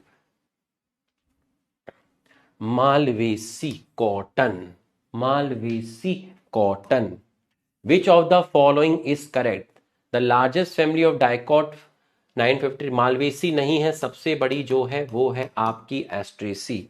malvaceae cotton, malvaceae cotton. Which of the following is correct? The largest family of dicot 950। Malvaceae नहीं है, सबसे बड़ी जो है वो है आपकी asteraceae.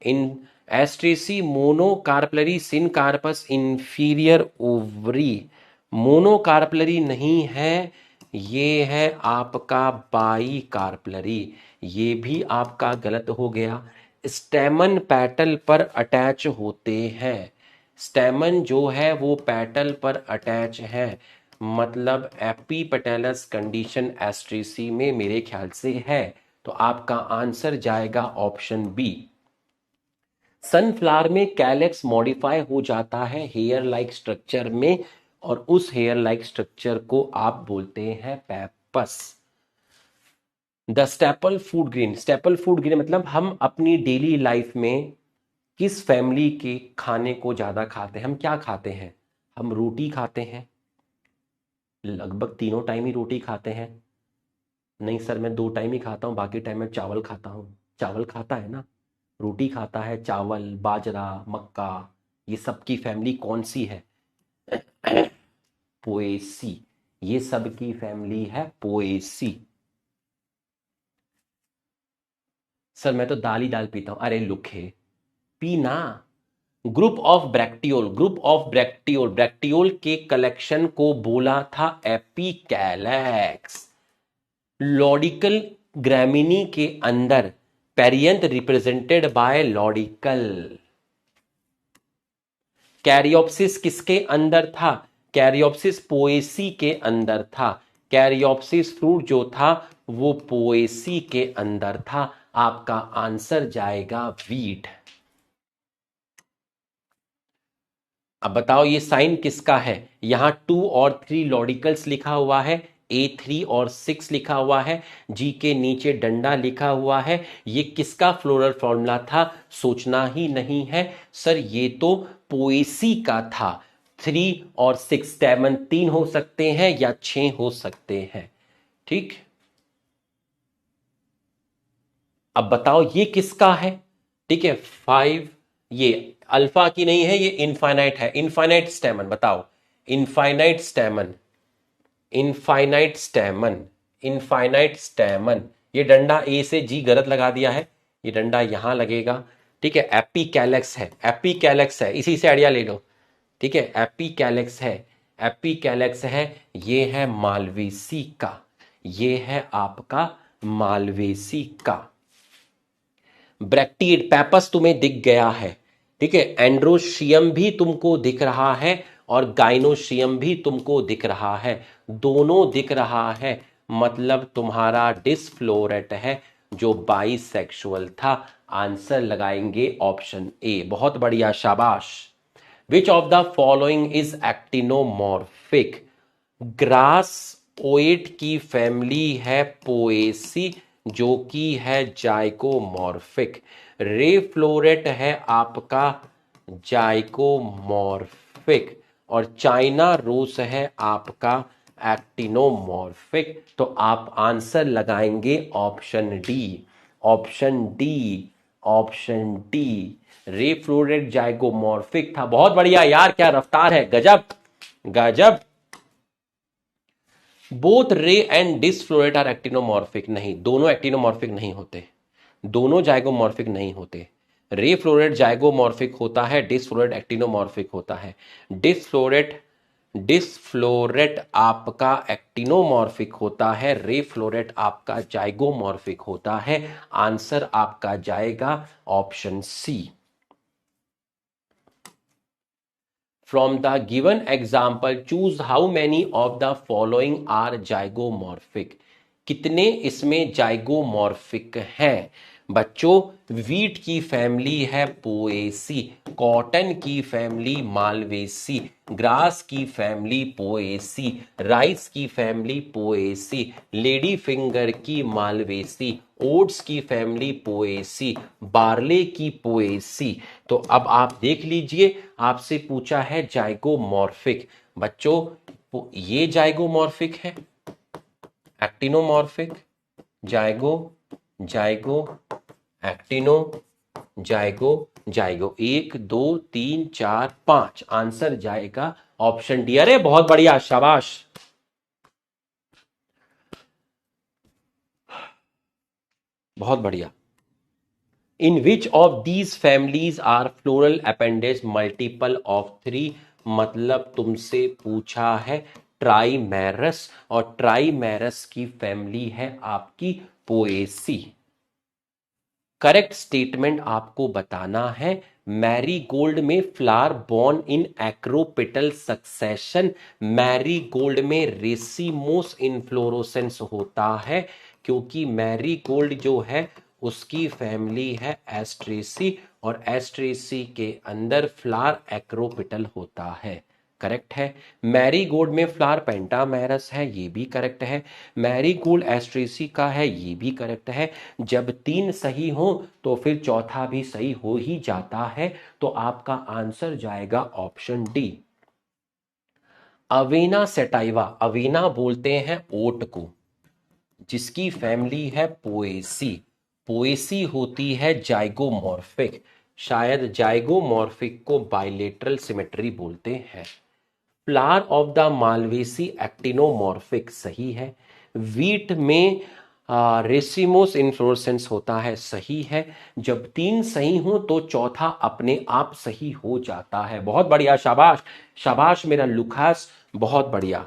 In asteraceae monocarpellary, syncarpous inferior ovary. Monocarpellary नहीं है, ये है आपका बाई कार्पलरी। ये भी आपका गलत हो गया। स्टेमन पैटल पर अटैच होते हैं, स्टेमन जो है वो पैटल पर अटैच है, मतलब एपीपेटलस कंडीशन एस्ट्रेसी में मेरे ख्याल से है। तो आपका आंसर जाएगा ऑप्शन बी। सनफ्लावर में कैलेक्स मॉडिफाई हो जाता है हेयर लाइक स्ट्रक्चर में, और उस हेयर लाइक स्ट्रक्चर को आप बोलते हैं pappus. The staple food grain, staple food grain मतलब हम अपनी डेली लाइफ में किस फैमिली के खाने को ज्यादा खाते हैं? हम क्या खाते हैं? हम रोटी खाते हैं, लगभग तीनों टाइम ही रोटी खाते हैं। नहीं सर मैं 2 टाइम ही खाता हूँ, बाकी टाइम में चावल खाता हूँ। चावल खाता है ना, रोटी खाता है, चावल, बाजरा, मक्का, ये सब की फैमिली कौन सी है? पोएसी। ये सब की फैमिली है पोएसी। सर मैं तो दाल ही दाल पीता हूं। अरे लुखे, पीना। ग्रुप ऑफ ब्रैक्टियोल, ग्रुप ऑफ ब्रैक्टियोल, ब्रैक्टियोल के कलेक्शन को बोला था एपिकैलेक्स। लॉडिकल ग्रैमिनी के अंदर पेरियंथ रिप्रेजेंटेड बाय लॉडिकल। कैरियोप्सिस किसके अंदर था? कैरियोप्सिस पोएसी के अंदर था। कैरियोप्सिस फ्रूट जो था वो पोएसी के अंदर था। आपका आंसर जाएगा वीट। अब बताओ ये साइन किसका है? यहां 2 और 3 लॉडिकल्स लिखा हुआ है, A3 और 6 लिखा हुआ है, जी के नीचे डंडा लिखा हुआ है। ये किसका फ्लोरल फॉर्मूला था? सोचना ही नहीं है सर, ये तो पोएसी का था। 3 और 6 स्टेमन 3 हो सकते हैं या 6 हो सकते हैं। ठीक, अब बताओ ये किसका है? ठीक है 5, ये अल्फा की नहीं है, ये इनफाइनाइट है। इनफाइनाइट स्टेमन बताओ, इनफाइनाइट स्टेमन, इनफाइनाइट स्टेमन, इनफाइनाइट स्टेमन। ये डंडा ए से जी गलत लगा दिया है, ये डंडा यहां लगेगा। ठीक है, एपिकैलेक्स है, एपिकैलेक्स है, इसी से आइडिया ले लो। ठीक है, एपिकैलेक्स है, एपिकैलेक्स है। ये है मालवेसी का, ये है आपका मालवेसी का। ब्रैक्टिड पैपस तुम्हें दिख गया है। ठीक है, एंड्रोशियम भी तुमको दिख रहा है और गाइनोशियम भी तुमको दिख रहा है, दोनों दिख रहा है। मतलब तुम्हारा डिस्फ्लोरेट है जो बाइसेक्सुअल था। आंसर लगाएंगे ऑप्शन ए। बहुत बढ़िया, शाबाश। विच of the following is actinomorphic? Grass ओएट की फैमिली है पोएसी जो कि है जाइगोमॉर्फिक। रे फ्लोरेट है आपका जाइगोमॉर्फिक और चाइना रोस है आपका एक्टिनोमॉर्फिक। तो आप आंसर लगाएंगे option D, option D, option D. रे फ्लोरेट जाइगोमॉर्फिक था। बहुत बढ़िया यार, क्या रफ्तार है, गजब गजब। बोथ रे एंड डिस्फ्लोरेट आर एक्टिनोमॉर्फिक। नहीं, दोनों एक्टिनोमॉर्फिक नहीं होते, दोनों जाइगोमॉर्फिक नहीं होते। रे फ्लोरेट जाइगोमॉर्फिक होता है, डिस्फ्लोरेट एक्टिनोमॉर्फिक होता है। डिस्फ्लोरेट, डिस्फ्लोरेट आपका एक्टिनोमॉर्फिक होता है, रे फ्लोरेट आपका जाइगोमॉर्फिक होता है। आंसर आपका जाएगा option C. From the given example, choose how many of the following are zygomorphic. कितने इसमें जाइगोमॉर्फिक हैं? बच्चों, वीट की फैमिली है पोएसी, कॉटन की फैमिली मालवेसी, ग्रास की फैमिली पोएसी, राइस की फैमिली पोएसी, लेडी फिंगर की मालवेसी, ओट्स की फैमिली पोएसी, बार्ले की पोएसी। तो अब आप देख लीजिए, आपसे पूछा है जाइगोमॉर्फिक। बच्चों ये जाइगोमॉर्फिक है, actinomorphic, zygo, zygo, actino, zygo, zygo. 1 2 3 4 5, answer जाएगा ऑप्शन डी। अरे बहुत बढ़िया, शाबाश। बहुत बढ़िया। In which of these families are floral appendage multiple of 3? मतलब तुमसे पूछा है ट्राइमेरस, और ट्राइमेरस की फैमिली है आपकी पोएसी। करेक्ट स्टेटमेंट आपको बताना है। मैरीगोल्ड में flower born in acropetal succession, marigold में रेसिमोस इनफ्लोरोसेंस होता है, क्योंकि मैरीगोल्ड जो है उसकी फैमिली है एस्ट्रेसी, और एस्ट्रेसी के अंदर फ्लावर एक्रोपेटल होता है। करेक्ट है। मैरीगोल्ड में फ्लावर पेंटामेरस है, ये भी करेक्ट है। मैरीगोल्ड एस्ट्रेसी का है, ये भी करेक्ट है। जब 3 सही हो तो फिर चौथा भी सही हो ही जाता है। तो आपका आंसर जाएगा option D. Avena sativa, Avena बोलते हैं ओट को, जिसकी फैमिली है पोएसी। पोएसी होती है जाइगोमॉर्फिक, शायद जाइगोमॉर्फिक को बाइलेटरल सिमेट्री बोलते हैं। Flower of the Malvaceae actinomorphic, सही है। वीट में रेसिमोस इन्फ्लोरेसेंस होता है, सही है। जब तीन सही हो तो चौथा अपने आप सही हो जाता है। बहुत बढ़िया, शाबाश शाबाश मेरा लुकास, बहुत बढ़िया।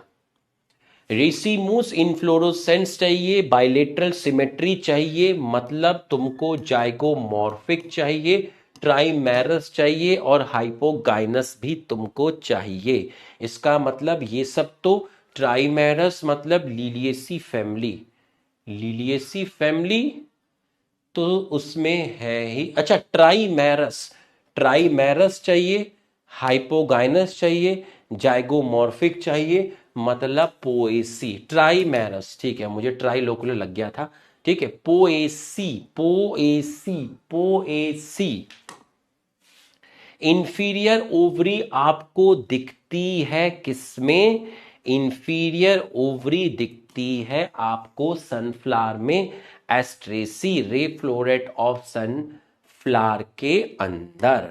रेसिमोस इन्फ्लोरेसेंस चाहिए, बाइलेटरल सिमेट्री चाहिए, मतलब तुमको जाइगोमॉर्फिक चाहिए, ट्राइमेरस चाहिए और हाइपोगाइनस भी तुमको चाहिए। इसका मतलब ये सब तो ट्राइमेरस मतलब लिलिएसी फैमिली, लिलिएसी फैमिली तो उसमें है ही। अच्छा, ट्राइमेरस, ट्राइमेरस चाहिए, हाइपोगाइनस चाहिए, जाइगोमॉर्फिक चाहिए, मतलब पोएसी, ट्राइमेरस। ठीक है, मुझे ट्राई लोकुलर लग गया था। ठीक है, Poaceae Poaceae Poaceae. Inferior ovary आपको दिखती है किसमें? इंफीरियर ओवरी दिखती है आपको सनफ्लावर में, एस्ट्रेसी, रे फ्लोरेट ऑफ सनफ्लावर के अंदर।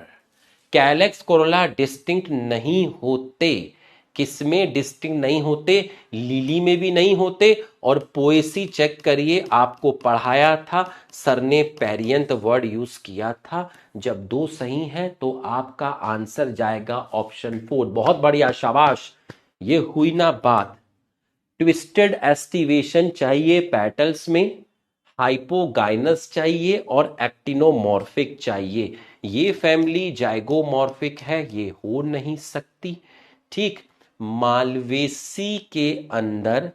कैलेक्स कोरोला डिस्टिंक्ट नहीं होते, किसमें डिस्टिंक्ट नहीं होते? लिली में भी नहीं होते। और पोएसी चेक करिए, आपको पढ़ाया था सर ने, पेरियंत वर्ड यूज किया था। जब दो सही हैं तो आपका आंसर जाएगा ऑप्शन 4। बहुत बढ़िया, शाबाश, ये हुई ना बात। ट्विस्टेड एस्टिवेशन चाहिए पेटल्स में, हाइपोगाइनस चाहिए और एक्टिनोमॉर्फिक चाहिए। ये फैमिली जाइगोमॉर्फिक है, ये हो नहीं सकती। ठीक, मालवेसी के अंदर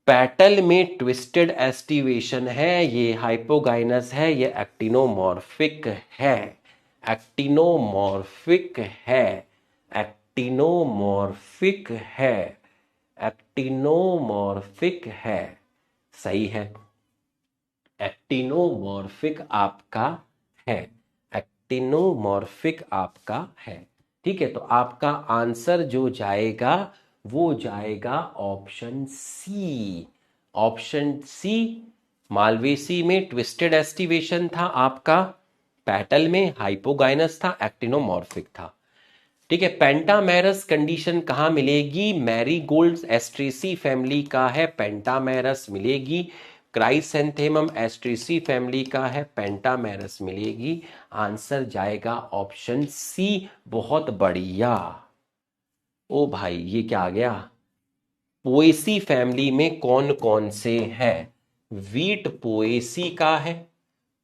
पेटल में ट्विस्टेड एस्टिवेशन है, ये हाइपोगाइनस है, ये एक्टिनोमॉर्फिक है, एक्टिनोमॉर्फिक है, एक्टिनोमॉर्फिक है, एक्टिनोमॉर्फिक है, सही है। एक्टिनोमॉर्फिक आपका है, एक्टिनोमॉर्फिक आपका है। ठीक है, तो आपका आंसर जो जाएगा वो जाएगा option C. Option C, Malvaceae में ट्विस्टेड एस्टिवेशन था आपका, पेटल में हाइपोगाइनस था, एक्टिनोमॉर्फिक था। ठीक है, पेंटामेरस कंडीशन कहाँ मिलेगी? मैरीगोल्ड एस्ट्रेसी फैमिली का है, पेंटामेरस मिलेगी। क्राइसेंथेमम एस्ट्रेसी फैमिली का है, पेंटामेरस मिलेगी। आंसर जाएगा ऑप्शन सी। बहुत बढ़िया। ओ भाई, ये क्या आ गया? पोएसी फैमिली में कौन कौन से हैं? वीट पोएसी का है,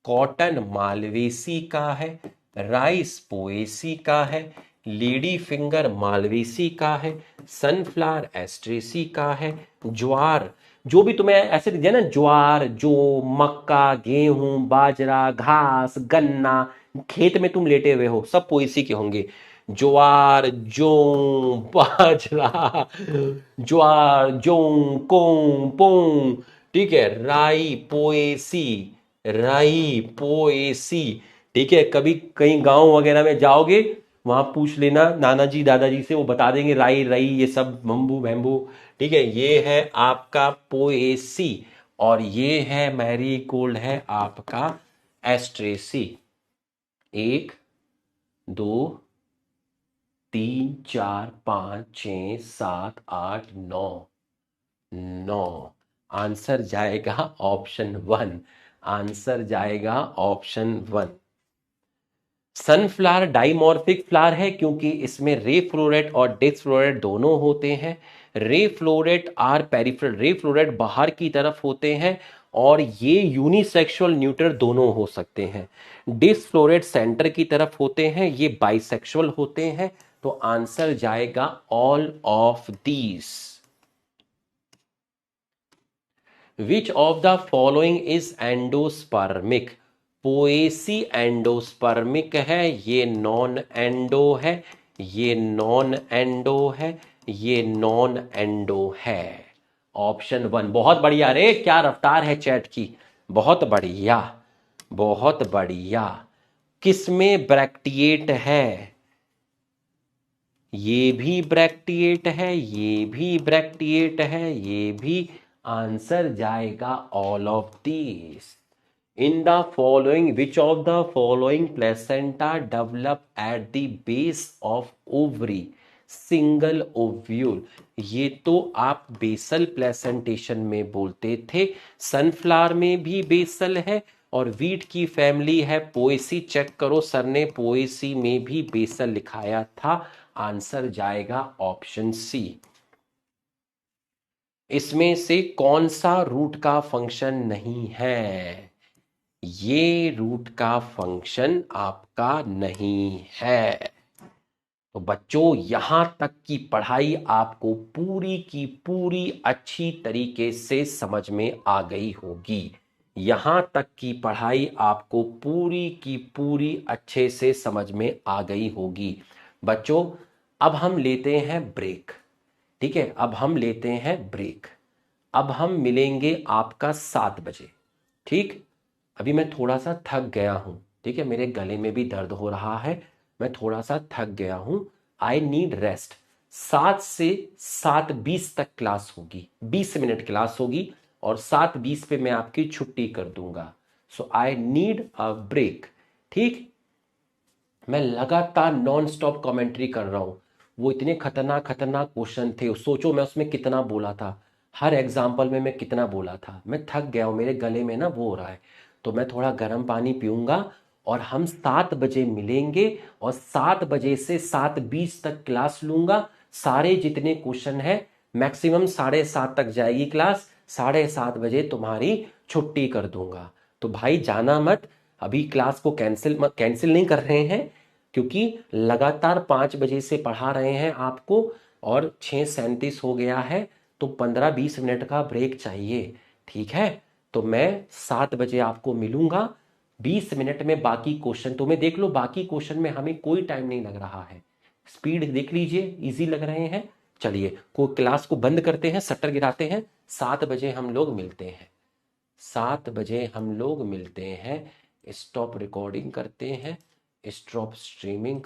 कॉटन मालवेसी का है, राइस पोएसी का है, लेडी फिंगर मालवेसी का है, सनफ्लावर एस्ट्रेसी का है, ज्वार, जो भी तुम्हें ऐसे दिया ना, ज्वार, जो मक्का, गेहूं, बाजरा, घास, गन्ना, खेत में तुम लेटे हुए हो, सब पोएसी के होंगे। ज्वार, जौ, बाजरा, ज्वार, जौ, कों, पों। ठीक है, राई पोएसी, राई पोएसी। ठीक है, कभी कहीं गांव वगैरह में जाओगे, वहां पूछ लेना नाना जी दादाजी से, वो बता देंगे राई रई ये सब बम्बू बैम्बू। ठीक है, ये है आपका पोएसी और ये है मैरीगोल्ड है आपका एस्ट्रेसी। 1 2 3 4 5 6 7 8 9, 9। आंसर जाएगा ऑप्शन 1, आंसर जाएगा ऑप्शन 1। सनफ्लावर डाइमॉर्फिक फ्लावर है क्योंकि इसमें रे फ्लोरेट और डिस्क फ्लोरेट दोनों होते हैं। Ray floret are peripheral, ray floret बाहर की तरफ होते हैं और ये यूनिसेक्सुअल न्यूटर दोनों हो सकते हैं। डिस्क फ्लोरेट सेंटर की तरफ होते हैं, ये बाइसेक्सुअल होते हैं। तो आंसर जाएगा all of these. Which of the following is endospermic? Poaceae endospermic है, ये नॉन एंडो है, ये नॉन एंडो है, ये नॉन एंडो है। ऑप्शन 1। बहुत बढ़िया, रे क्या रफ्तार है चैट की, बहुत बढ़िया, बहुत बढ़िया। किसमें ब्रैक्टिएट है? ये भी ब्रैक्टिएट है, ये भी ब्रैक्टिएट है, ये भी। आंसर जाएगा all of these. In the following, which of the following placenta develop at the base of ovary? Single ovule। ये तो आप बेसल प्लेसेंटेशन में बोलते थे। सनफ्लावर में भी बेसल है और वीट की फैमिली है पोएसी। चेक करो, सर ने पोएसी में भी बेसल लिखाया था। आंसर जाएगा ऑप्शन सी। इसमें से कौन सा रूट का फंक्शन नहीं है? ये रूट का फंक्शन आपका नहीं है। तो बच्चों, यहां तक की पढ़ाई आपको पूरी की पूरी अच्छी तरीके से समझ में आ गई होगी। यहां तक की पढ़ाई आपको पूरी की पूरी अच्छे से समझ में आ गई होगी। बच्चों, अब हम लेते हैं ब्रेक। ठीक है, अब हम लेते हैं ब्रेक। अब हम मिलेंगे आपका 7 बजे। ठीक, अभी मैं थोड़ा सा थक गया हूं। ठीक है, मेरे गले में भी दर्द हो रहा है, मैं थोड़ा सा थक गया हूं। I need rest. 7 से 7:20 तक क्लास होगी, 20 मिनट क्लास होगी और 7:20 पे मैं आपकी छुट्टी कर दूंगा। सो आई नीड अ ब्रेक। ठीक, मैं लगातार नॉन स्टॉप कमेंट्री कर रहा हूं। वो इतने खतरनाक खतरनाक क्वेश्चन थे, सोचो मैं उसमें कितना बोला था, हर एग्जाम्पल में मैं कितना बोला था। मैं थक गया हूं, मेरे गले में ना वो हो रहा है, तो मैं थोड़ा गर्म पानी पीऊंगा और हम 7 बजे मिलेंगे और 7 बजे से 7:20 तक क्लास लूंगा। सारे जितने क्वेश्चन हैं, मैक्सिमम 7:30 तक जाएगी क्लास। 7:30 बजे तुम्हारी छुट्टी कर दूंगा। तो भाई जाना मत, अभी क्लास को कैंसिल नहीं कर रहे हैं, क्योंकि लगातार 5 बजे से पढ़ा रहे हैं आपको और 6:37 हो गया है, तो 15-20 मिनट का ब्रेक चाहिए। ठीक है, तो मैं 7 बजे आपको मिलूंगा। 20 मिनट में बाकी क्वेश्चन तुम्हें देख लो, बाकी क्वेश्चन में हमें कोई टाइम नहीं लग रहा है। स्पीड देख लीजिए, इजी लग रहे हैं। चलिए, को क्लास को बंद करते हैं, शटर गिराते हैं। 7 बजे हम लोग मिलते हैं, 7 बजे हम लोग मिलते हैं। स्टॉप रिकॉर्डिंग करते हैं, स्टॉप स्ट्रीमिंग